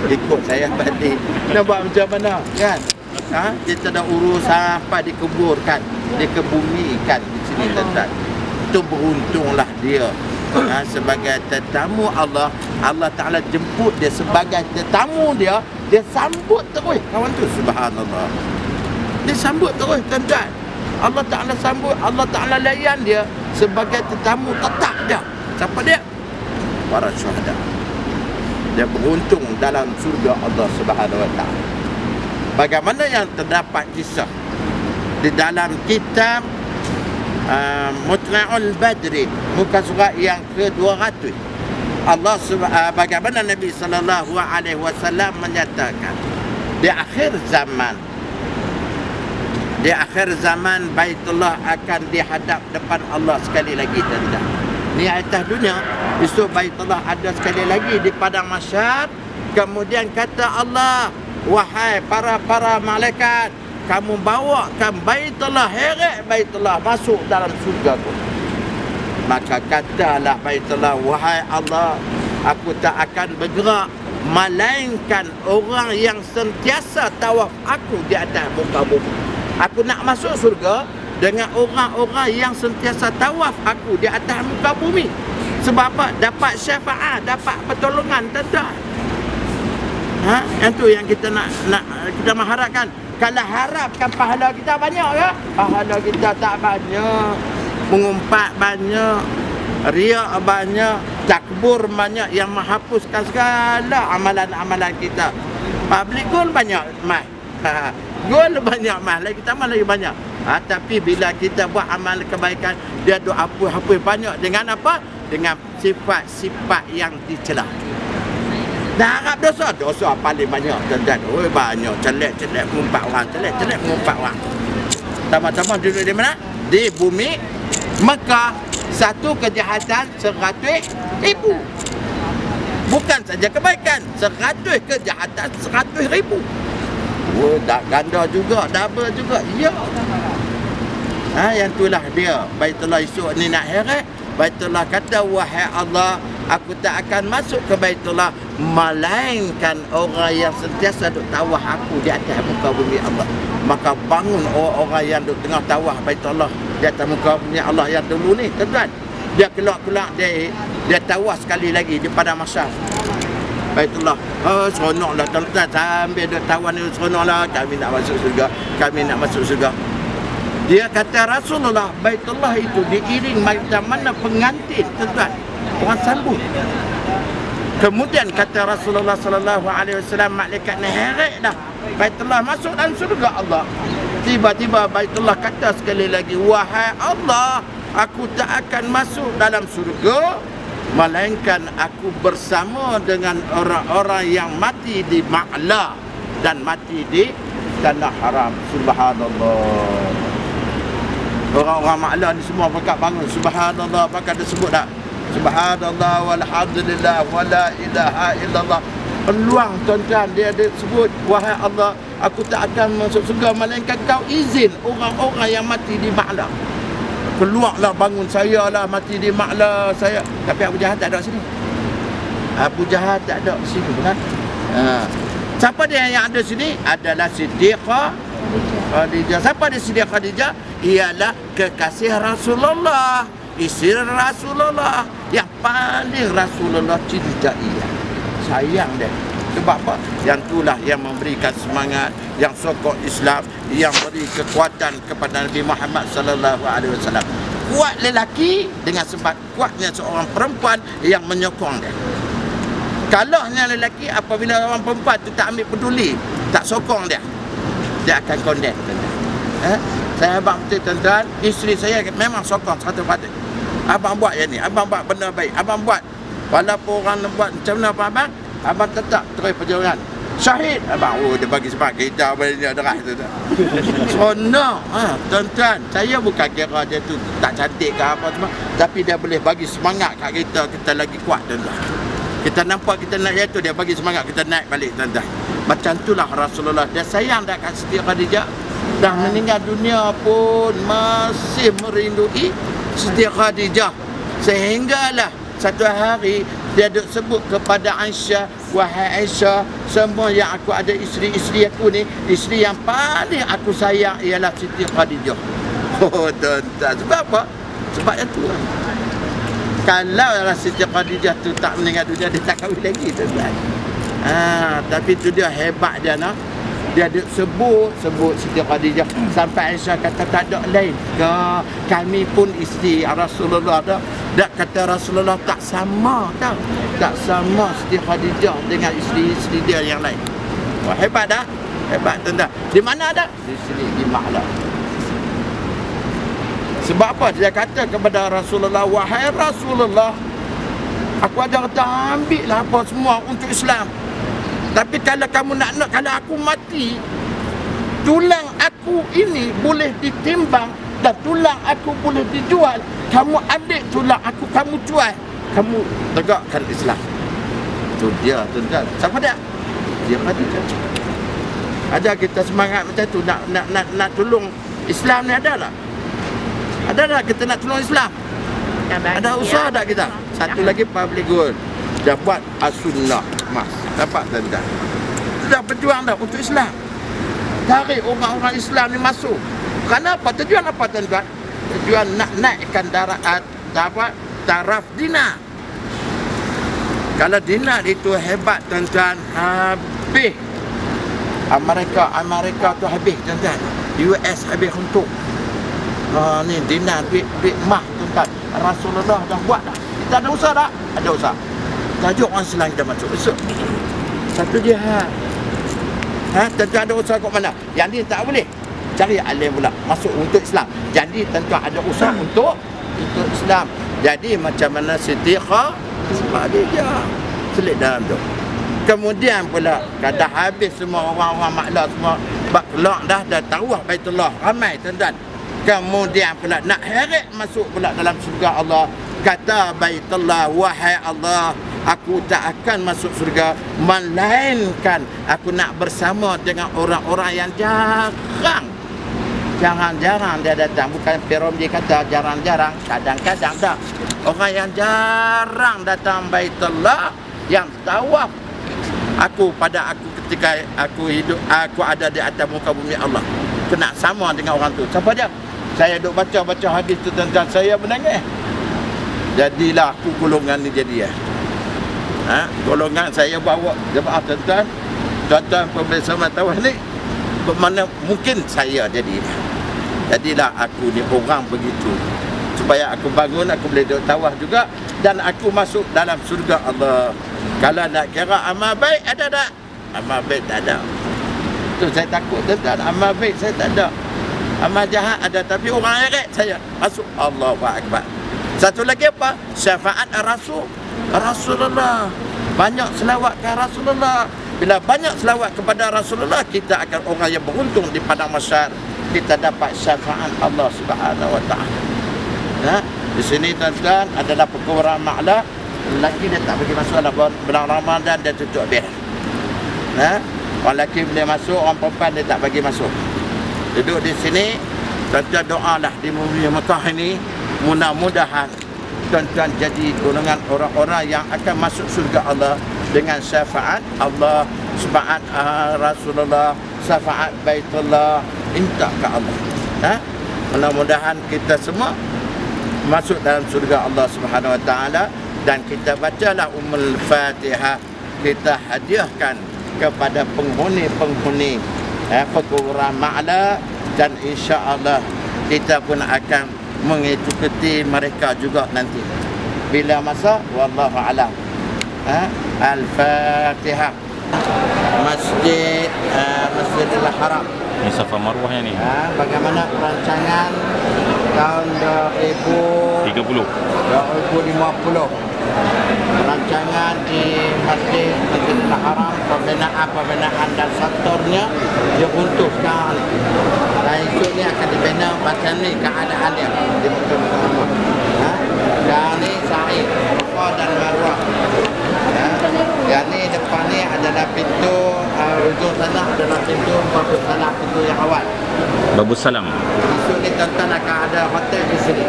ikut saya balik. Nak buat macam mana kan? Kita dah urus sampai dikuburkan, dikebumikan di sini tuan-tuan. Itu beruntunglah dia. Sebagai tetamu Allah Ta'ala jemput dia sebagai tetamu dia sambut terus kawan tu, subhanallah. Dia sambut terus tuan-tuan. Allah Ta'ala sambut, Allah Ta'ala layan dia sebagai tetamu tetap dia. Siapa dia? Para syuhada. Dia beruntung dalam surga Allah Subhanahu wa taala. Bagaimana yang terdapat kisah di dalam kitab Mutla'ul Badri, muka surat yang ke-200. Bagaimana Nabi sallallahu alaihi wasallam menyatakan di akhir zaman Baitullah akan dihadap depan Allah sekali lagi tuan-tuan. Ni atas dunia, besok Baitullah ada sekali lagi di padang mahsyar. Kemudian kata Allah, wahai para malaikat, kamu bawakan Baitullah, heret Baitullah masuk dalam surga tu. Maka katalah Baitullah, wahai Allah, aku tak akan bergerak melainkan orang yang sentiasa tawaf aku di atas muka bumi. Aku nak masuk surga dengan orang-orang yang sentiasa tawaf aku di atas muka bumi. Sebab apa? Dapat syafaat, dapat pertolongan tuan-tuan. Yang tu yang kita nak kita mengharapkan. Kalau harapkan pahala kita banyak ke? Pahala kita tak banyak. Mengumpat banyak, riak banyak, takbur banyak yang menghapuskan segala amalan-amalan kita. Public goal banyak mah. Goal banyak mah, lagi kita lagi banyak. Tapi bila kita buat amal kebaikan, dia doa hapus banyak dengan apa? Dengan sifat-sifat yang dicela. Dah harap dosa paling banyak tuan-tuan. Banyak celek mengumpat orang, celek mengumpat orang. Sama-sama duduk di mana? di bumi Mekah. Satu kejahatan 100,000. Bukan saja kebaikan, 100 kejahatan 100,000. Oh, tak ganda juga, double juga. Ya. Yang itulah dia. Baitullah esok ni nak heret. Baitullah kata, wahai Allah, aku tak akan masuk ke Baitullah melainkan orang yang sentiasa duk tawaf aku di atas muka bumi Allah. Maka bangun orang-orang yang duk tengah tawaf Baitullah di atas muka bumi Allah yang dulu ni, tuan. Dia keluar-keluar, dia tawaf sekali lagi di padang mahsyar Baitullah. Seronoklah tuan-tuan, sambil duk tawaf ni seronoklah, kami nak masuk surga, kami nak masuk surga. Dia kata Rasulullah, Baitullah itu diiring macam mana pengantin, tuan-tuan, orang sambut. Kemudian kata Rasulullah sallallahu alaihi wasallam, malaikat ni heret dah. Baitullah masuk dalam surga Allah. Tiba-tiba Baitullah kata sekali lagi, wahai Allah, aku tak akan masuk dalam surga melainkan aku bersama dengan orang-orang yang mati di Ma'la dan mati di tanah haram. Subhanallah. Orang-orang Ma'la ni semua pakat bangun subhanallah, pakat dia sebut tak? Subhanallah walhamdulillah wala ilaha illallah. Peluang tuan-tuan, dia ada sebut, wahai Allah, aku tak akan masuk surga melainkan kau izin orang-orang yang mati di Ma'la. Keluarlah, bangun, saya lah mati di Ma'la saya. Tapi Abu Jahal tak ada sini. Abu Jahal tak ada sini, kan? Siapa dia yang ada sini? Adalah Siddiqah Khadijah. Siapa dia Siddiqah Khadijah? Ialah kekasih Rasulullah, isteri Rasulullah yang paling Rasulullah cintai, sayang dia. Sebab apa? Yang itulah yang memberikan semangat, yang sokong Islam, yang beri kekuatan kepada Nabi Muhammad sallallahu alaihi wasallam. Kuat lelaki dengan sebab kuatnya seorang perempuan yang menyokong dia. Kalahnya lelaki apabila orang perempuan tu tak ambil peduli, tak sokong dia, dia akan condemn. Saya abang betul tuan-tuan, isteri saya memang sokong 100%. Abang buat yang ni, abang buat benda baik, abang buat. Walaupun orang buat macam mana abang, abang tetap terus perjuangan. Syahid abang, dia bagi semangat kita banyak derah tu. Seronok. Tuan-tuan, saya bukan kira dia tu tak cantik ke apa semua, tapi dia boleh bagi semangat kat kita lagi kuat, tuan-tuan. Kita nampak kita nak jatuh, dia bagi semangat kita naik balik, tuan-tuan. Macam itulah Rasulullah. Dia sayang dah kat Siti Khadijah. Dah meninggal dunia pun masih merindui Siti Khadijah. Sehinggalah satu hari dia duk sebut kepada Aisyah, wahai Aisyah, semua yang aku ada isteri-isteri aku ni, isteri yang paling aku sayang ialah Siti Khadijah. Oh tuan-tuan, sebab apa? Sebab yang tu. Kalau Siti Khadijah tu tak meninggal dunia, dia tak kahwin lagi, tuan-tuan. Tapi tu dia hebat dia, nak. Dia ada sebut Siti Khadijah sampai Aisyah kata tak ada lain ke, kami pun isteri Rasulullah dah. Dak kata Rasulullah tak sama tau, tak sama Siti Khadijah dengan isteri-isteri dia yang lain. Wah, hebat dah, hebat tuan-tuan. Di mana dah? Di sini, di Ma'la. Sebab apa? Dia kata kepada Rasulullah, wahai Rasulullah, aku ada kata ambillah apa semua untuk Islam. Tapi kalau kamu nak, kalau aku mati, tulang aku ini boleh ditimbang dan tulang aku boleh dijual. Kamu ambil tulang aku, kamu jual, kamu tegakkan Islam. Itu dia, tuan-tuan. Siapa dia? Dia Khadijah. Ada kita semangat macam tu, nak tolong Islam ni, ada tak? Ada tak kita nak tolong Islam? Ada usaha tak kita? Satu lagi public good. Dia buat as-sunnah mas. Dapat tuan-tuan. Sudah berjuang dah untuk Islam. Tarik orang-orang Islam ni masuk. Kenapa? Tujuan apa tuan-tuan? Tujuan nak naikkan taraf dinar. Kalau dinar itu hebat tuan-tuan, habis. Amerika tu habis tuan-tuan. US habis untuk. Ni dinar, duit mah tuan-tuan. Rasulullah dah buat dah. Kita ada usaha tak? Ada usaha. Tajuk orang Islam kita masuk esok. Satu jihad. Tentu ada usaha kat mana? Yang ni tak boleh. Cari alim pula masuk untuk Islam. Jadi tentu ada usaha untuk Islam. Jadi macam mana Siti Khadijah selit dalam tu. Kemudian pula dah habis semua orang-orang Ma'la semua keluar dah tawaf Baitullah. Ramai tuan-tuan. Kemudian pula nak heret masuk pula dalam surga Allah. Kata Baitullah, wahai Allah, aku tak akan masuk surga melainkan aku nak bersama dengan orang-orang yang jarang. Jarang-jarang dia datang. Bukan Perom dia kata jarang-jarang, kadang-kadang tak. Orang yang jarang datang Baitullah, yang tawaf aku pada aku ketika aku hidup, aku ada di atas muka bumi Allah. Aku nak sama dengan orang tu. Siapa dia? Saya duk baca hadis tu tentang saya menangis. Jadilah aku golongan ni jadi ya. Golongan saya bawa jemaah tuan-tuan. Tuan-tuan pemirsa Matawah ni, bermakna mungkin saya jadi. Jadilah aku ni orang begitu. Supaya aku bangun, aku boleh duduk tawaf juga. Dan aku masuk dalam surga Allah. Kalau nak kira amal baik, ada tak? Amal baik tak ada. Tu saya takut tuan-tuan. Amal baik saya tak ada. Amal jahat ada. Tapi orang heret saya masuk. Allahu Akbar. Satu lagi apa? Syafaat Rasulullah. Banyak selawat ke Rasulullah. Bila banyak selawat kepada Rasulullah, kita akan orang yang beruntung di padang mahsyar. Kita dapat syafaat Allah Subhanahu wa taala. Di sini tuan-tuan adalah perkara maklah. Lelaki dia tak bagi masuk dalam bulan Ramadan, dia tutup dia. Orang lelaki boleh masuk, orang perempuan dia tak bagi masuk. Duduk di sini, tuan-tuan doalah di bumi Mekah ini, mudah-mudahan tuan-tuan jadi golongan orang-orang yang akan masuk surga Allah dengan syafaat Allah, syafaat Rasulullah, syafaat Baitullah. Minta ke Allah. Mudah-mudahan kita semua masuk dalam surga Allah Subhanahu wa taala. Dan kita bacalah Ummul Fatihah, kita hadiahkan kepada penghuni-penghuni perguruan Ma'la, dan insya-Allah kita pun akan mengikuti mereka juga nanti. Bila masa, wallahu alam. Al-Fatihah. Masjidil Haram. Ini Safa Marwah ni. Bagaimana perancangan tahun 2050? Perancangan di Masjidil Haram, pembinaan dan sektornya dia runtuh sekarang. Dan esok ni akan dibina macam ni keadaan dia. Sekarang ni Sa'i, Safa dan Marwah. Yang ni depan ni adalah pintu ujung sana adalah pintu Babus Salam, pintu yang awal. Babus Salam. Esok ni tuan-tuan akan ada hotel di sini.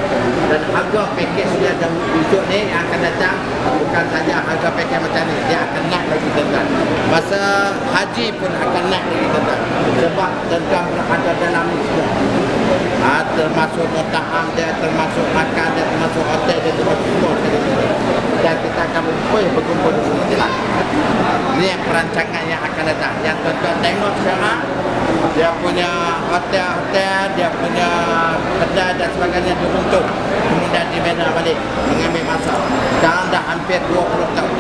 Dan harga pakej dia dah esok ni yang akan datang bukan saja harga pakej macam ni, dia akan naik lagi tuan-tuan. Masa haji pun akan naik lagi tuan-tuan. Sebab tuan-tuan ada dalam ni semua. Termasuk mutaham dia, termasuk makan dia, termasuk hotel dia, termasuk semua. Dan kita akan berkumpul di sini lah. Ini yang perancangan yang akan datang. Yang tuan-tuan tengok sekarang, dia punya hotel-hotel, dia punya kedai dan sebagainya diruntuh. Kemudian dibina balik, mengambil masa. Sekarang dah hampir 20 tahun.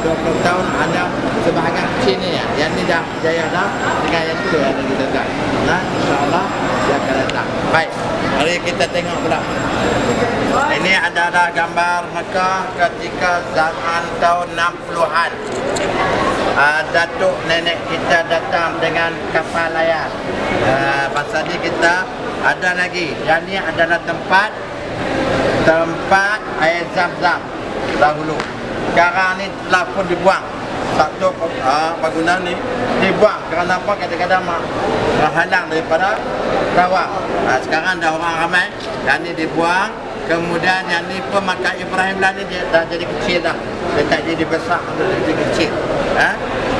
20 tahun hanya sebahagian kecil ni. Yang ni dah jaya dah, dengan yang tu ada kita tak. InsyaAllah dia akan datang. Baik, mari kita tengok pula. Ini adalah gambar Mekah ketika zaman tahun 60-an. Datuk nenek kita datang dengan kapal layar. Pasal ni kita ada lagi. Yang ni adalah tempat air Zam-Zam dahulu. Sekarang ni telah pun dibuang. Satu bangunan ni dibuang kerana apa? Kadang-kadang halang daripada tawaf. Sekarang dah orang ramai. Yang ni dibuang. Kemudian yang ni pemakam Ibrahim lah ni dia dah jadi kecil dah. Dia tak jadi besar, dia jadi kecil.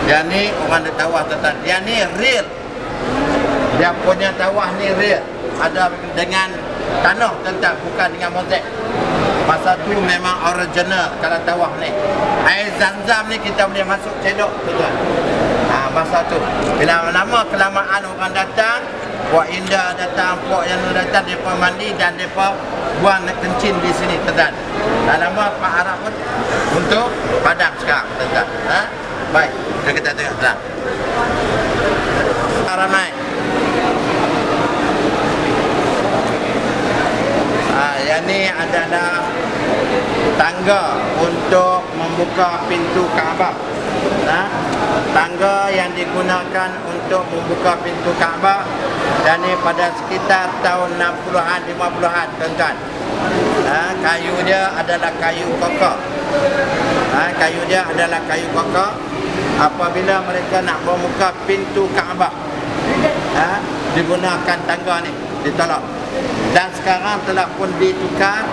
Yang ni orang dah tawaf tuan-tuan. Yang ni real. Dia punya tawaf ni real. Ada dengan tanah tuan-tuan, bukan dengan mozaik. Masa tu memang original kalau tawaf ni. Air Zam-Zam ni kita boleh masuk cedok tuan-tuan. Masa tu. Bila lama kelamaan orang datang, Puak Indah datang, Puak yang datang, mereka mandi dan mereka buang kencing di sini tuan-tuan. Dan lama Pak Arab pun untuk padang sekarang tuan-tuan. Baik, kita tengok tuan. Ramai. Yang ni adalah tangga untuk membuka pintu Kaabah. tangga yang digunakan untuk membuka pintu Kaabah, dan ini pada sekitar tahun 60-an 50-an tuan-tuan. Kayu dia adalah kayu kokoh. Kayu dia adalah kayu kokoh. Apabila mereka nak membuka pintu Kaabah, digunakan tangga ni, ditolak. Dan sekarang telah pun ditukar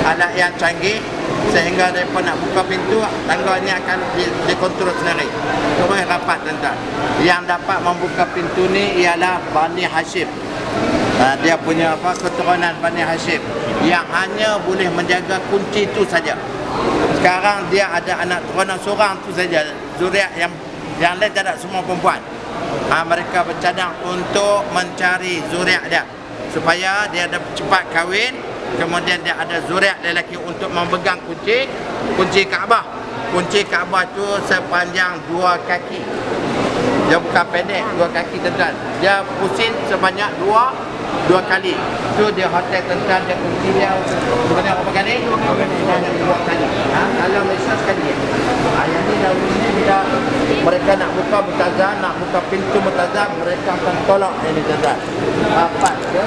alat yang canggih, sehingga mereka nak buka pintu, tangga ni akan dikontrol sendiri. Terus rapat tuan-tuan. Yang dapat membuka pintu ni ialah Bani Hashim. Dia punya keturunan Bani Hashim yang hanya boleh menjaga kunci itu saja. Sekarang dia ada anak turunan seorang tu saja, zuriat yang lain tak ada, semua perempuan. Mereka bercadang untuk mencari zuriat dia supaya dia ada cepat kahwin, kemudian dia ada zuriat lelaki untuk memegang kunci Kaabah. Kunci Kaabah tu sepanjang 2 kaki. Dia bukan pendek, 2 kaki tuan-tuan. Dia pusing sebanyak 2 kali. Tu dia hotel tuan-tuan, dia kunci dia sebanyak berapa kali? 2 kali. Kalau Malaysia sekali. Yang ni dahulu ni bila mereka nak buka mutazah, nak buka pintu mutazah, mereka akan tolak ini tuan-tuan. Rapat ke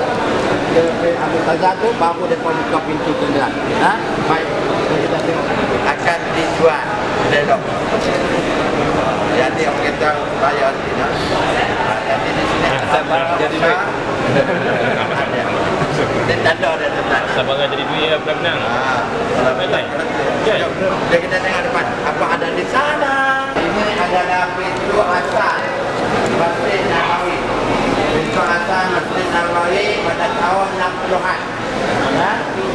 mutazah tu baru mereka buka pintu tuan-tuan. Baik, kita tengok akan dijual elok. Jadi orang kata bayar tidak. Jadi di sini ada barang besar. Dia tak ada dia tuan-tuan. Sabarang jadi duit apa menang? Jadi kita tengok depan apa ada di sana. Ini adalah pintu asal Masjid Nabawi. Pintu asal Masjid Nabawi pada tahun 60-an.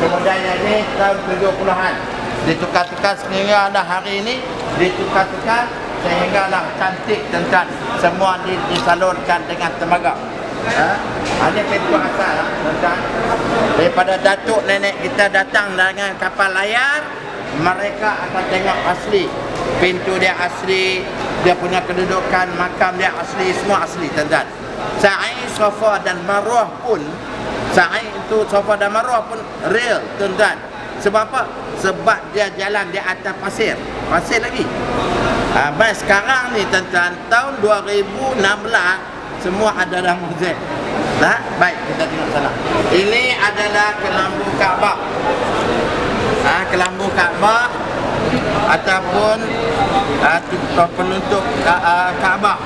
Kemudian ini tahun 70-an. Ditukar-tukar sehingga ada hari ini, ditukar-tukar sehinggalah cantik tuan-tuan. Semua disalurkan dengan tenaga. Ini pintu asal tuan-tuan. Daripada datuk nenek kita datang dengan kapal layar, mereka akan tengok asli. Pintu dia asli, dia punya kedudukan, makam dia asli, semua asli tuan-tuan. Sa'i, Safa dan Marwah pun, Sa'i itu Safa dan Marwah pun real tuan-tuan. Sebab apa? Sebab dia jalan di atas pasir. Pasir lagi. Baik sekarang ni tuan-tuan, tahun 2016 semua ada dalam muzik. Baik, kita tengok sana. Ini adalah kelambu Kaabah. Kelambu Kaabah ataupun penutup Kaabah.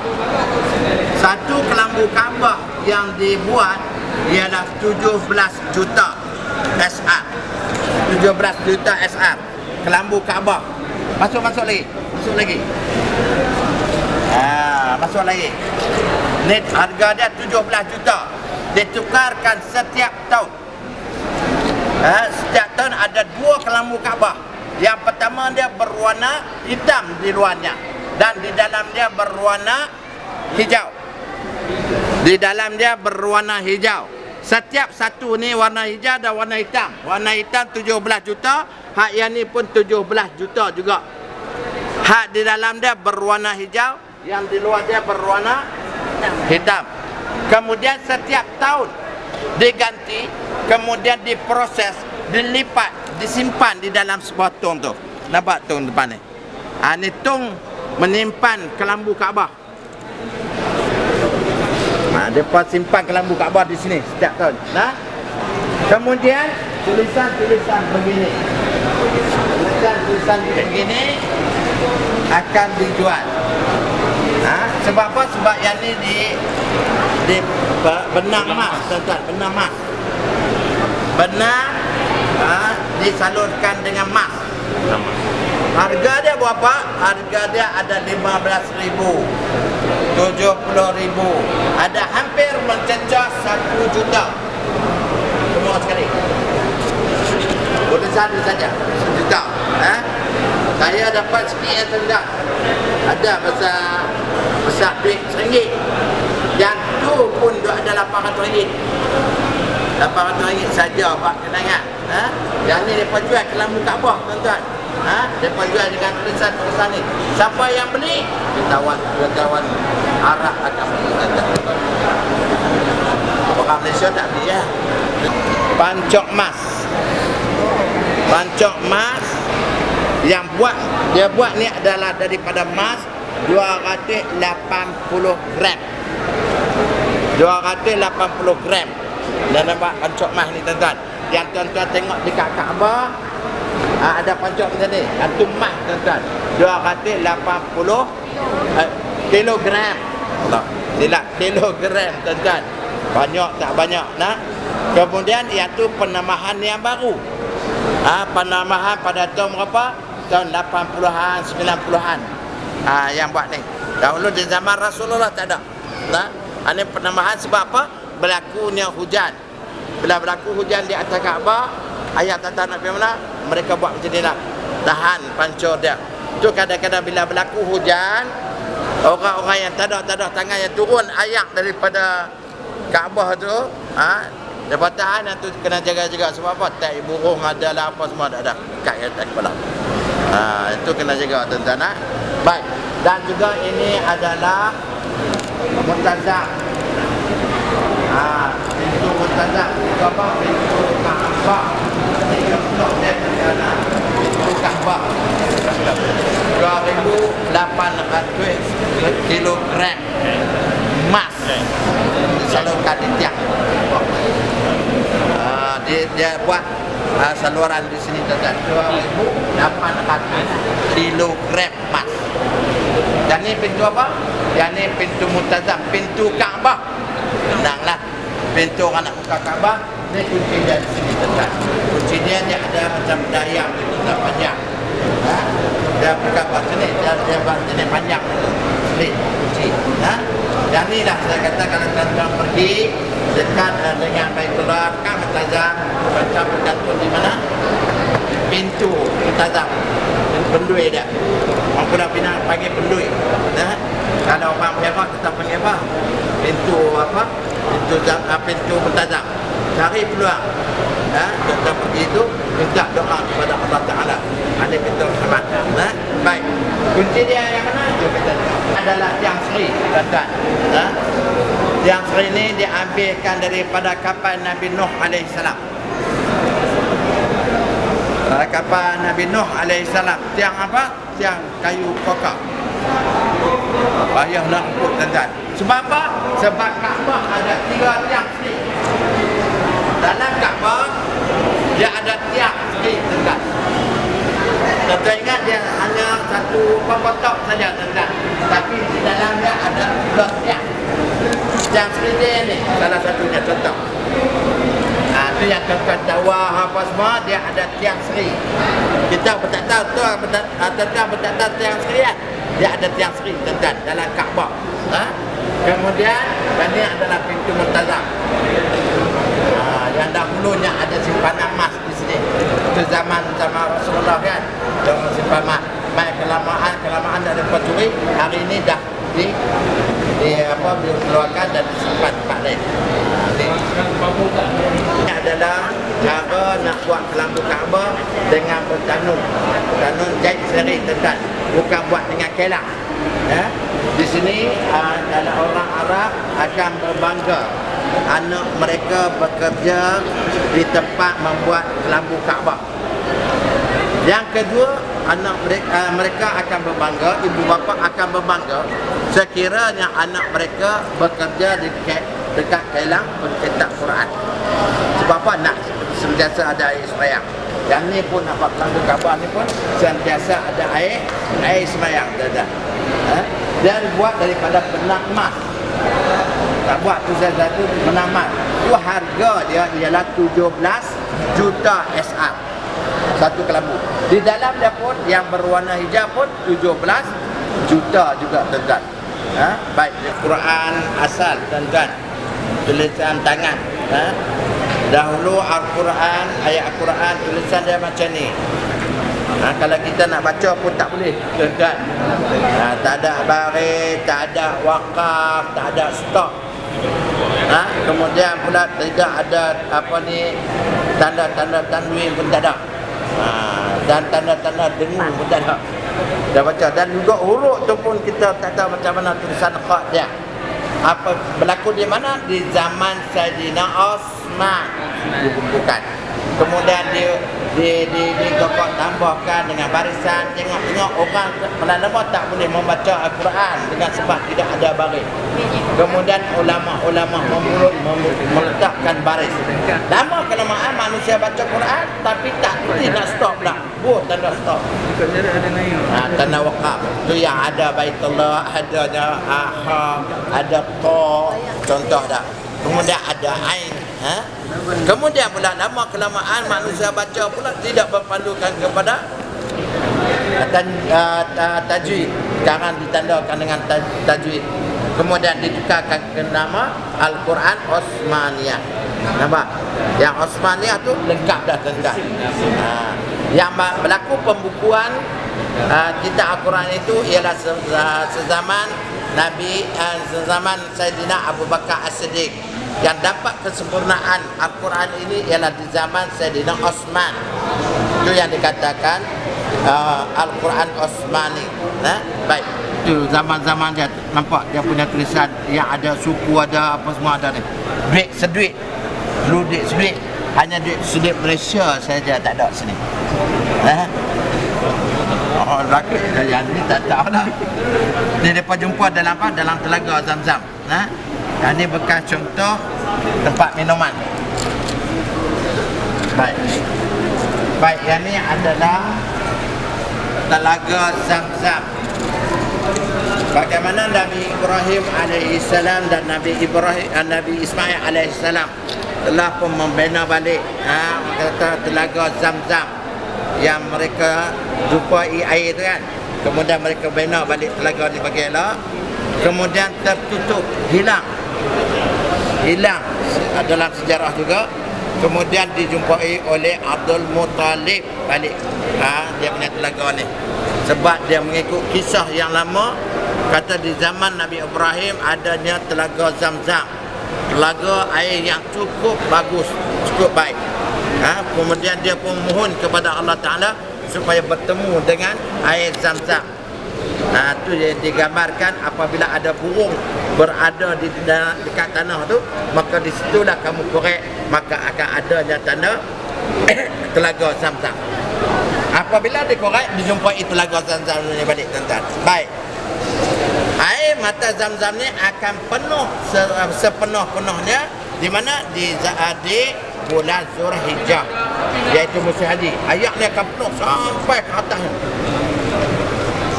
Satu kelambu Kaabah yang dibuat ialah 17 juta SR. 17 juta SR kelambu Kaabah. Masuk lagi. Masuk lagi. Ni harga dia 17 juta. Ditukarkan setiap tahun. Setiap tahun ada 2 kelambu Kaabah. Yang pertama dia berwarna hitam di luarnya dan di dalam dia berwarna hijau. Di dalam dia berwarna hijau. Setiap satu ni warna hijau dan warna hitam. Warna hitam 17 juta, hak yang ni pun 17 juta juga. Hak di dalam dia berwarna hijau, yang di luar dia berwarna hitam. Kemudian setiap tahun diganti, kemudian diproses, dilipat, disimpan di dalam sebuah tong tu. Nampak tong depan ni? Ni tong menyimpan kelambu Kaabah. Mereka simpan kelambu Kaabah di sini setiap tahun. Kemudian tulisan-tulisan begini. Tulisan begini akan dijual. Sebab apa? Sebab yang ni di benang emas, tuan-tuan, benang emas. Benang disalurkan dengan emas. Harga dia berapa? Harga dia ada 15,000, 70,000, ada hampir mencecah 1 juta. Semua sekali. Boleh satu saja 1 juta. Saya dapat sikit yang tenggak. Ada besar duit RM1. Yang tu pun ada RM800. RM800 saja buat kenangan. Yang ni mereka jual kelambu Kaabah tuan-tuan. Mereka jual dengan tulisan-tulisan ni. Siapa yang beli? Wisatawan Arab akan beli. Orang Malaysia tak beli ya. Pancok emas. Pancok emas yang dia buat ni adalah daripada emas 280 gram. 280 gram. Dan nampak pancok mah ni tuan-tuan. Yang tuan-tuan tengok dekat Kaabah, ada pancok macam ni. Itu mah tuan-tuan. 280 kilogram. Allah, silap kilogram tuan-tuan. Banyak tak banyak nah. Kemudian iaitu penambahan yang baru. Penambahan pada tahun berapa? Tahun 80-an, 90-an. Yang buat ni. Dahulu di zaman Rasulullah tak ada. Nah, ini penambahan sebab apa? Berlakunya hujan. Bila berlaku hujan di atas Kaabah, ayat kata Nabi mana? Mereka buat macam ni lah. Tahan pancor dia. Tu kadang-kadang bila berlaku hujan, orang-orang yang tak ada tangan yang turun ayak daripada Kaabah tu, dapat tahan yang tu kena jaga-jaga. Sebab apa? Tak burung ada lah apa semua ada. Kat atas kepala. Itu kena jaga tuan-tuan. Baik. Dan juga ini adalah Muntazam. Pintu Muntazam. Itu apa? Pintu Kaabah. Pintu Kaabah. 2,800 kilogram emas disalurkan di tiang. Dia buat saluran di sini tuan-tuan. 2,800 kilogram emas. Dan ni pintu apa? Yang ni pintu Muntazam, pintu Kaabah. Tenanglah. Pintu orang nak buka Kaabah, ni kunci dia di sini tuan-tuan. Kunci dia ada macam dayang itu tak panjang. Dia buka buat sini, dia buat sini panjang itu. Sini kunci. Dan ni lah saya kata kalau tuan-tuan pergi dekat dengan Baitullah kan Muntazam, macam bergantung di mana? Pintu Muntazam. Pendui dia. Orang Pulau Pinang panggil pendui. Kalau orang Perak kita panggil apa? Pintu apa? Pintu Muntazam. Cari peluang. Kita pergi itu minta doa kepada Allah Taala. Ada pintu rahmat. Baik. Kunci dia yang mana? Itu kita adalah tiang seri, tuan-tuan. Tiang seri ini diambilkan daripada kapal Nabi Nuh alaihissalam. Kapal Nabi Nuh alaihissalam. Tiang apa? Tiang kayu kokak. Payah nak ukur tuan-tuan. Sebab apa? Sebab Kaabah ada 3 tiang seri. Dalam Kaabah dia ada tiang seri tuan-tuan. Tuan-tuan ingat dia hanya satu kotak saja tuan-tuan. Tapi di dalamnya ada 2 tiang. Tiang seri dia ni salah satunya contoh. Itu yang tuan-tuan tawah apa semua, dia ada tiang seri. Kita tak tahu tu, tuan-tuan tak tahu tiang seri kan? Dia ada tiang seri tuan-tuan dalam Kaabah. Kemudian ini adalah pintu Muntazam. Yang dahulunya ada simpanan emas di sini. Itu zaman Rasulullah kan. Jangan simpan emas. Baik kelamaan dari pencuri, hari ini dah dikeluarkan dan disimpan tempat lain. Ini adalah cara nak buat kelambu Kaabah dengan bertanun. Tanun jahit sendiri tuan-tuan. Bukan buat dengan kelang. Di sini adalah orang Arab akan berbangga anak mereka bekerja di tempat membuat kelambu Kaabah. Yang kedua, anak mereka akan berbangga, ibu bapa akan berbangga sekiranya anak mereka bekerja dekat kelang pencetak Quran. Sebab apa? Nak sentiasa ada air sembahyang. Yang ni pun nampak kelambu Kaabah ni pun sentiasa ada air sembahyang. Dan buat daripada benang emas. Tak buat tu satu benang emas. Tu harga dia ialah 17 juta SR. Satu kelambu. Di dalam dia pun yang berwarna hijau pun 17 juta juga tuan-tuan. Baik, Quran asal tuan-tuan. Tulisan tangan. Dahulu Al-Quran, ayat Al-Quran tulisan dia macam ni. Kalau kita nak baca pun tak boleh tuan-tuan. Tak ada baris, tak ada wakaf, tak ada stok. Kemudian pula tidak ada tanda-tanda tanwin pun tak ada. Dan tanda-tanda dengung pun tak ada. Dah baca. Dan juga huruf tu pun kita tak tahu macam mana tulisan khat dia. Apa berlaku di mana? Di zaman Sayyidina Osman. Bukan. Kemudian di kokok tambahkan dengan barisan. Tengok orang lama tak boleh membaca Al-Quran dengan sebab tidak ada baris. Kemudian ulama-ulama meletakkan baris. Lama kelamaan manusia baca Quran tapi tak boleh nak stop lah. Tanda stop. Tanda wakaf. Tu yang ada Baitullah, adanya ada ta, contoh dah. Kemudian ada ain. Kemudian pula lama kelamaan manusia baca pula tidak berpandukan kepada tajwid. Sekarang ditandakan dengan tajwid. Kemudian ditukarkan ke nama Al-Quran Osmaniyah. Nampak? Yang Osmaniyah tu lengkap dah tuan-tuan. Yang berlaku pembukuan kitab Al-Quran itu ialah sezaman Nabi, sezaman Sayyidina Abu Bakar As-Siddiq. Yang dapat kesempurnaan Al-Quran ini ialah di zaman Sayyidina Osman. Itu yang dikatakan Al-Quran Osmani. Baik. Itu zaman-zaman dia nampak dia punya tulisan yang ada suku, ada apa semua ada ni. Duit seduit. Dulu duit seduit. Hanya duit seduit Malaysia saja tak ada sini. Oh, rakyat yang ni tak tahu lah. Ni depa jumpa dalam apa? Dalam telaga Zam-Zam. Ini bekas contoh tempat minuman. Baik, yang ni adalah telaga Zam-Zam. Bagaimana Nabi Ibrahim alaihissalam dan Nabi Ismail alaihissalam telah pun membina balik kata telaga Zam-Zam yang mereka jumpai air tu kan. Kemudian mereka bina balik telaga ni bagi elok. Kemudian tertutup, hilang dalam sejarah juga. Kemudian dijumpai oleh Abdul Muttalib balik dia punya telaga ni, sebab dia mengikut kisah yang lama. Kata di zaman Nabi Ibrahim adanya telaga Zam-Zam, telaga air yang cukup bagus, cukup baik. Kemudian dia pun mohon kepada Allah Ta'ala supaya bertemu dengan air Zam-Zam. Itu yang digambarkan apabila ada burung berada di dekat tanah tu, maka di situlah kamu korek, maka akan adanya tanda telaga Zam-Zam. Apabila dikorek dijumpai telaga Zam-Zam ni balik tuan-tuan. Baik. Air mata Zam-Zam ni akan penuh sepenuh-penuhnya di mana di bulan Zulhijjah, iaitu musim haji. Air ni akan penuh sampai ke atas.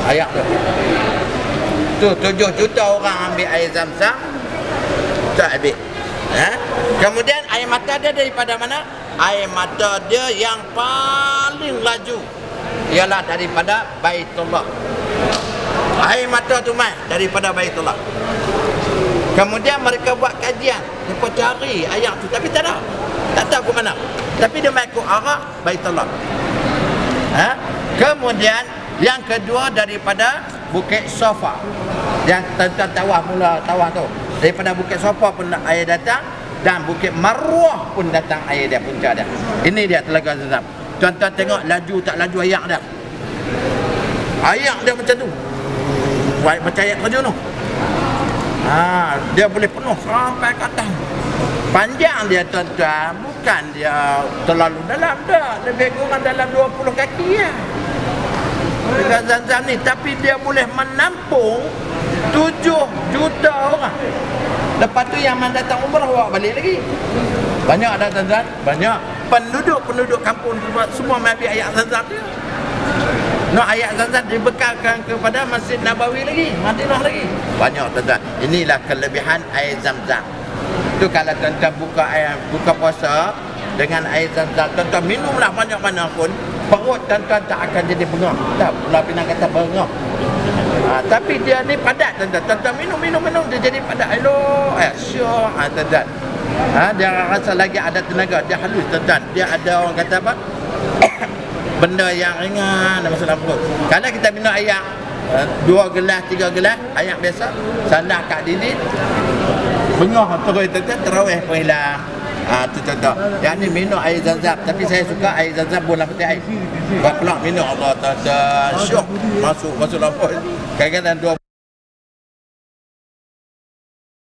Air tu 7 juta orang ambil air Zam-Zam, tak habis. Kemudian air mata dia daripada mana? Air mata dia yang paling laju ialah daripada Baitullah. Air mata tu mai daripada Baitullah. Kemudian mereka buat kajian, mereka cari air tu tapi tak ada. Tak tahu ke mana. Tapi dia mai ke arah Baitullah. Kemudian yang kedua daripada Bukit Safa. Yang tuan-tuan tawaf tu. Daripada Bukit Safa pun air datang, dan Bukit Marwah pun datang air dia, punca dia. Ini dia telaga Zam-Zam. Tuan-tuan tengok laju tak laju air dia. Air dia macam tu. Macam air terjun tu. Dia boleh penuh sampai ke atas. Panjang dia tuan-tuan, bukan dia terlalu dalam dah. Lebih kurang dalam 20 kaki ya. Dengan Zam-Zam ni, tapi dia boleh menampung 7 juta orang. Lepas tu yang datang umrah bawa balik lagi. Banyak dah tuan-tuan, banyak. Penduduk kampung semua ambil ayat Zam-Zam dia. Ayat Zam-Zam dibekalkan kepada Masjid Nabawi lagi, Madinah lagi. Banyak tuan-tuan. Inilah kelebihan air Zam-Zam. Tu kalau tuan-tuan buka puasa dengan air Zam-Zam, tuan-tuan minumlah banyak mana pun, perut tuan-tuan tak akan jadi bengap. Tak, pula Pinang kata bengap. Tapi dia ni padat tuan-tuan. Tuan-tuan minum dia jadi padat. Elok, syok tuan-tuan. Dia rasa lagi ada tenaga, dia halus tuan-tuan. Dia ada orang kata apa? Benda yang ringan masuk dalam perut. Kalau kita minum air 2 gelas, 3 gelas air biasa, sandak kat dinding, bengah terus tuan-tuan, terawih pun hilang. Tu contoh. Yang ni minum air Zam-Zam, tapi saya suka air Zam-Zam bola peti air. Buat pelak minum Allah tuan-tuan, syok masuk dalam perut. Kadang-kadang